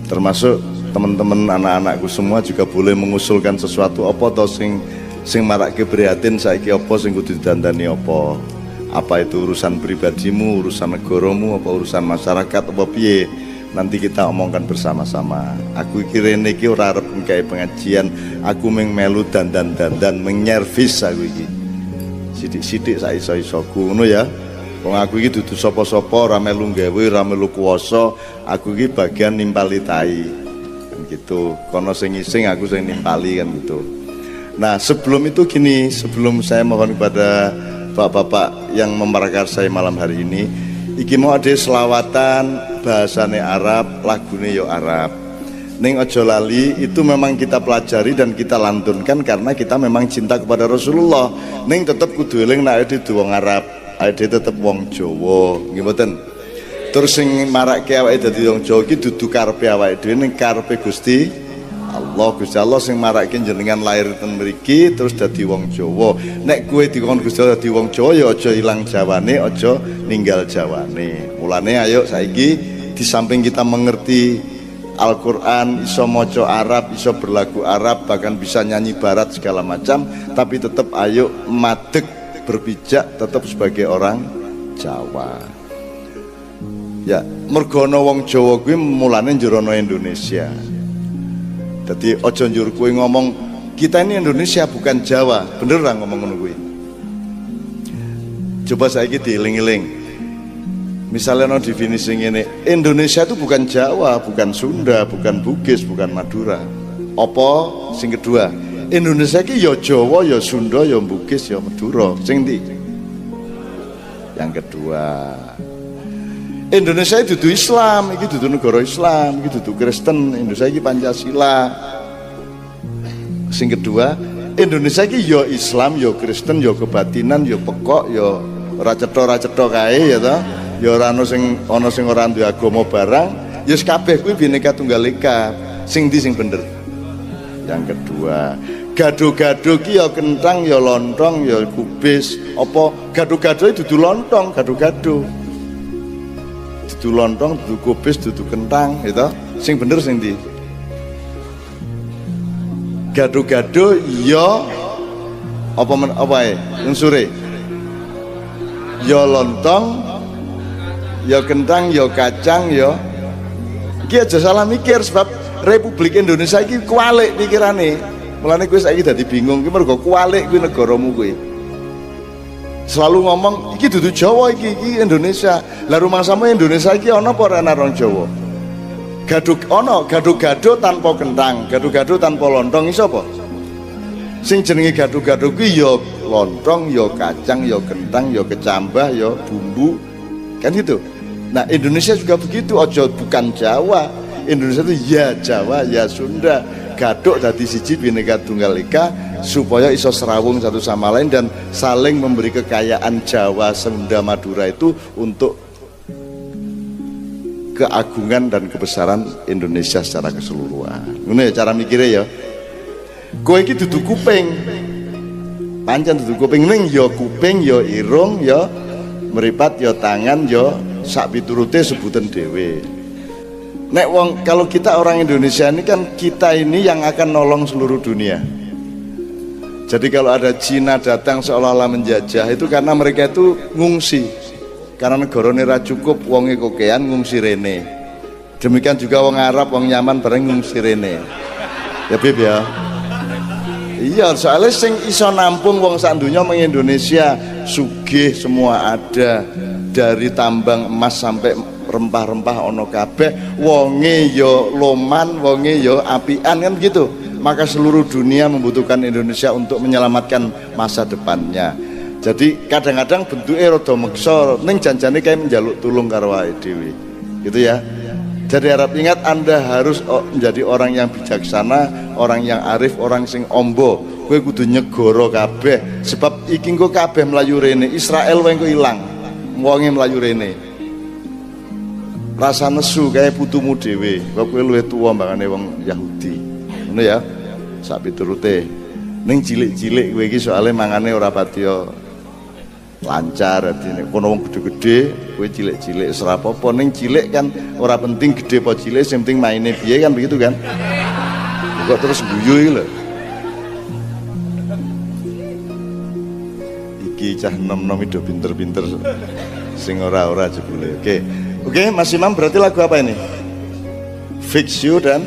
Termasuk teman-teman anak-anakku semua juga boleh mengusulkan sesuatu apa to sing marake prihatin saiki, apa sing kudu didandani apa itu urusan pribadimu, urusan negaramu, apa urusan masyarakat, apa piye, nanti kita omongkan bersama-sama. Aku kira iki ora arep nggawe pengajian, aku mung melu dandan-dandan menyervis aku iki. Sithik-sithik sak iso-isoku ngono ya. Wong aku iki dudu sapa-sapa, ora melu gawe, ora melu kuwasa, aku iki bagian nimpali tai. Kan gitu. Kono sing ngising, aku sing nimpali kan gitu. Nah, sebelum itu gini, sebelum saya mohon kepada bapak-bapak yang memprakarsai malam hari ini, iki mau ada selawatan bahasane Arab, lagune yo Arab. Ning aja lali, itu memang kita pelajari dan kita lantunkan karena kita memang cinta kepada Rasulullah. Ning tetep kudu eling nek dadi wong Arab, ade tetep wong Jawa, nggih mboten. Terus sing marake awake dadi wong Jawa iki dudu karepe awake dhewe, ning karepe Gusti Allah. Gusti Allah sing marake jenengan lahir ten mriki terus dadi wong Jawa. Nek kowe dikon Gusti Allah dadi wong Jawa ya aja ilang Jawane, aja ninggal Jawane. Mulane ayo saiki di samping kita mengerti Al-Qur'an, iso maca Arab, iso berlagu Arab, bahkan bisa nyanyi barat segala macam, tapi tetap ayo madeg berpijak tetap sebagai orang Jawa. Ya, mergo ana wong Jawa kuwi mulane njerono Indonesia. Jadi ojo njur kuwi ngomong kita ini Indonesia bukan Jawa, bener lah ngomong ngono kuwi. Coba saiki dieling-eling. Misalnya no definisi ngene, Indonesia itu bukan Jawa, bukan Sunda, bukan Bugis, bukan Madura. Apa sing kedua? Indonesia iki ya Jawa, ya Sunda, ya Bugis, ya Madura. Sing ndi? Yang kedua. Indonesia itu dudu Islam, iki dudu negara Islam, iki dudu Kristen, Indonesia iki Pancasila. Sing kedua, Indonesia iki ya Islam, ya Kristen, ya kebatinan, ya pekok, ya ora cetha kae ya ta. Ya ora ana sing ora duwe agama barang, ya kabeh kuwi Bhinneka Tunggal Ika. Sing ndi sing bener? Yang kedua, gado-gado ki ya kentang, ya lontong, ya kubis, apa gado-gado dudu lontong, gado-gado. Dudu lontong, dudu kubis, dudu kentang, gitu. Sing bener sing ndi? Gado-gado ya apa unsure? Ya lontong, ya kentang, ya kacang, ya. Iki aja salah mikir sebab Republik Indonesia iki kualik pikirane. Mulane kowe saiki dadi bingung ki mergo kualik kuwi negaramu kuwi. Selalu ngomong iki dudu Jawa, iki Indonesia. Lah rumangsamu Indonesia iki ana apa ora ana orang Jawa? Gado-gado tanpa kentang, gado-gado tanpa lontong iso apa? Sing jenenge gado-gado kuwi ya lontong, ya kacang, ya kentang, ya kecambah, ya bumbu. Kan gitu. Nah, Indonesia juga begitu, bukan Jawa. Indonesia itu ya Jawa, ya Sunda. Gaduk dadi siji Bhinneka Tunggal Ika supaya iso serawung satu sama lain dan saling memberi kekayaan Jawa, Sunda, Madura itu untuk keagungan dan kebesaran Indonesia secara keseluruhan. Ngono ya cara mikirnya ya. Kowe iki dudu kuping. Pancen dudu kuping ning ya kuping ya irung ya meripat ya tangan ya sak piturute sebutan dhewe. Nek wong kalau kita orang Indonesia ini kan kita ini yang akan nolong seluruh dunia. Jadi kalau ada Cina datang seolah-olah menjajah itu karena mereka itu ngungsi. Karena negarane ra cukup wonge kokean ngungsi rene. Demikian juga wong Arab, wong Yaman bareng ngungsi rene. Ya Bib ya. Iya, soalnya sing iso nampung wong sak donya meng Indonesia sugih semua ada dari tambang emas sampai rempah-rempah ono kabeh, wonge yo loman, wonge yo apian kan gitu. Maka seluruh dunia membutuhkan Indonesia untuk menyelamatkan masa depannya. Jadi kadang-kadang bentuknya rada meksa ning janjane kayak menjaluk tulung karo awake dhewe. Gitu ya. Jadi harap ingat Anda harus menjadi orang yang bijaksana, orang yang arif, orang sing ombo. Kowe kudu nyegoro kabeh sebab iki engko kabeh mlayu rene. Israel wae engko ilang. Wonge mlayu rene. Rasa nesu kayak putumu dhewe. Kok kowe luwih tuwa mbangane wong Yahudi. Ngono ya. Sak piturute. Ning cilik-cilik kowe iki soalé mangane ora patiya lancar, artinya kono wong gede-gede kowe cilik-cilik ora apa-apa. Ning cilik kan ora penting gede apa cilik, sing penting maine piye kan begitu kan. Kok terus guyu iki lho. Iki cah nom-nom itu pinter-pinter sing ora-ora jebule. Oke, Mas Imam berarti lagu apa ini? Fix You dan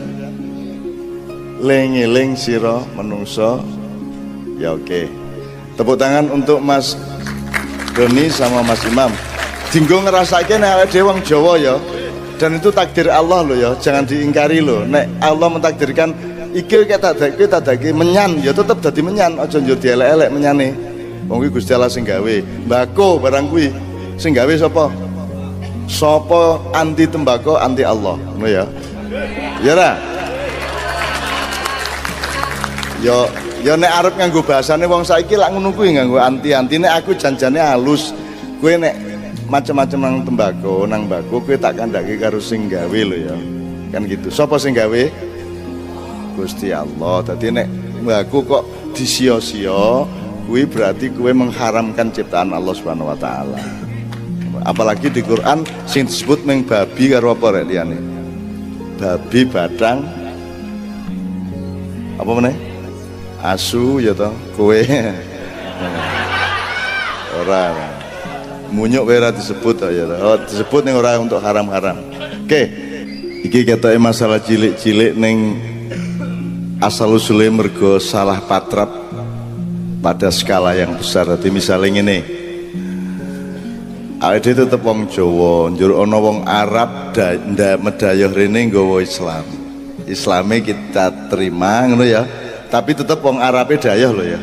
Lengeling Sira Menungso. Ya oke. Tepuk tangan untuk Mas Doni sama Mas Imam. Dinggo ngerasake nek awake dhewe wong Jawa ya. Dan itu takdir Allah loh ya, jangan diingkari loh. Nek Allah mentakdirkan iki tak dadake menyan ya tetep dadi menyan, aja njur dielek-elek menyane. Wong kuwi Gusti Allah sing gawe. Mbako barang kuwi sing gawe sapa? Sapa anti tembakau anti Allah, ngono ya. Ya ra? Ya nek arep nganggo bahasane wong saiki lak ngono kuwi nganggo anti-anti. Nek aku janjane halus. Kowe nek macam-macam nang tembakau, nang mbako kowe tak kandhake karo sing gawe lho ya. Kan gitu. Sapa sing gawe? Gusti Allah. Dadi nek mbako kok disia-sia, kuwi berarti kowe mengharamkan ciptaan Allah Subhanahu wa taala. Apalagi di Quran sing disebut meng babi karo apa rek liyane? Babi, badang, apa meneh? Asu ya toh, kowe ora munyuk kowe ora disebut ya toh. Oh, disebut ning ora untuk haram-haram. Oke. Iki ketoke masalah cilik-cilik ning asal usule mergo salah patrap pada skala yang besar. Dadi misale ngene. Awake dhewe tetep wong Jawa, njur ana wong Arab medayah rene nggawa Islam. Islame kita terima ngono ya. Tapi tetep wong Arabe dayah lho ya.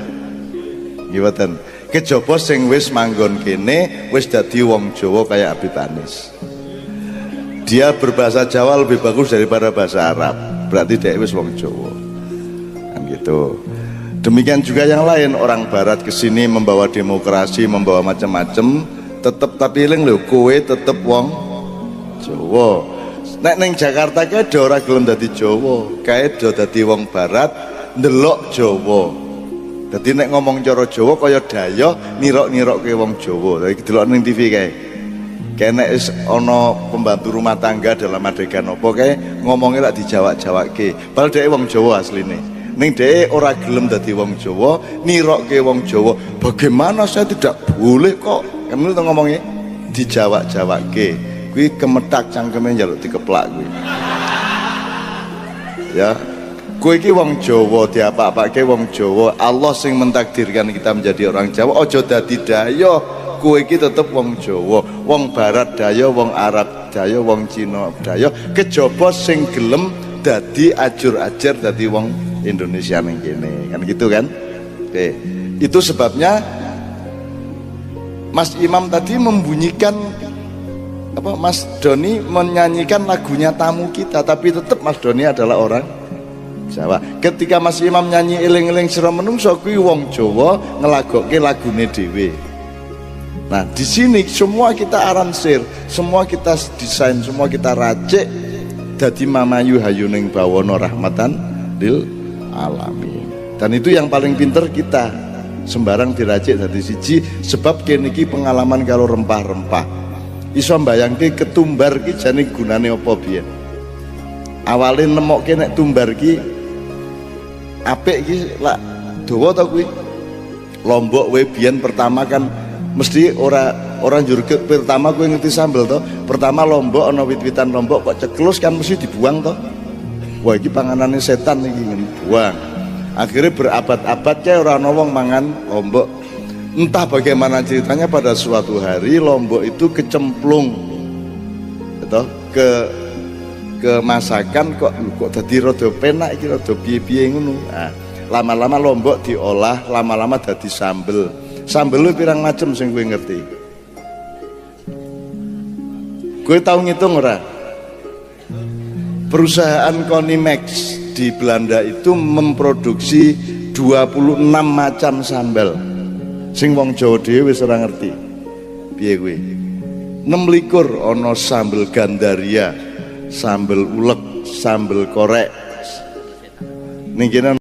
Nggih mboten. Kejaba sing wis manggon kene wis dadi wong Jawa kayak Habib Anis. Dia berbahasa Jawa lebih bagus daripada bahasa Arab. Berarti dia wis wong Jawa. Kan gitu. Demikian juga yang lain, orang barat kesini membawa demokrasi, membawa macam-macam, tetep tapi eling lho kowe tetep wong Jawa. Nek ning Jakarta kae ora gelem dadi Jawa, kae do dadi wong barat ndelok Jawa. Dadi nek ngomong cara Jawa kaya dayoh nirok-nirokke wong Jawa. Dadi delok ning TV kae. Kae nek wis ana pembantu rumah tangga dalam adegan apa kae ngomongnya lak dijawak-jawakke. Padahal dhek wong Jawa asline. Ning dhek ora gelem dadi wong Jawa, nirokke wong Jawa. Bagaimana saya tidak boleh kok? Kamu tuh ngomongnya dijawak-jawakke. Kuwi kemetak cangkeme njaluk dikeplak kuwi. Ya. Kowe iki wong Jawa, diapa-apake wong Jawa. Allah sing mentakdirkan kita menjadi orang Jawa. Aja dadi daya. Kowe iki tetep wong Jawa. Wong Barat daya, wong Arab daya, wong Cina daya. Kejaba sing gelem dadi ajur-ajar dadi wong Indonesia ning kene. Kan gitu kan? Oke. Itu sebabnya Mas Imam tadi membunyikan apa, Mas Doni menyanyikan lagunya tamu kita, tapi tetap Mas Doni adalah orang Jawa. Ketika Mas Imam nyanyi eling-eling sira menungso kuwi wong Jawa ngelagokke lagune dhewe. Nah, di sini semua kita aransir, semua kita desain, semua kita racik dadi mamayu hayuning bawana rahmatan lil alamin. Dan itu yang paling pinter kita. Sembarang diracik dadi siji sebab kene iki pengalaman karo rempah-rempah. Iso mbayangke ketumbar ki jane gunane apa biyen. Awale nemokke nek tumbar ki apik iki lak dawa ta kuwi. Lombok we biyen pertama kan mesti orang jurget pertama kowe ngerti sambel to. Pertama lombok ana wit-witan lombok kok ceklus kan mesti dibuang to. Wah iki panganane setan iki buang. Akhirnya berabad-abad kayak orang wong mangan lombok. Entah bagaimana ceritanya pada suatu hari lombok itu kecemplung gitu, ke masakan kok dadi rada penak iki rada piye-piye ngono. Nah, lama-lama lombok diolah, lama-lama dadi sambel. Sambel lu pirang macem sing kowe ngerti? Kowe tau ngitung ora? Perusahaan Konimax di Belanda itu memproduksi 26 macam sambal. Sing wong Jawa dhewe wis ora ngerti. Piye kowe? 26 ana sambel Gandaria, sambel ulek, sambel korek. Ning kene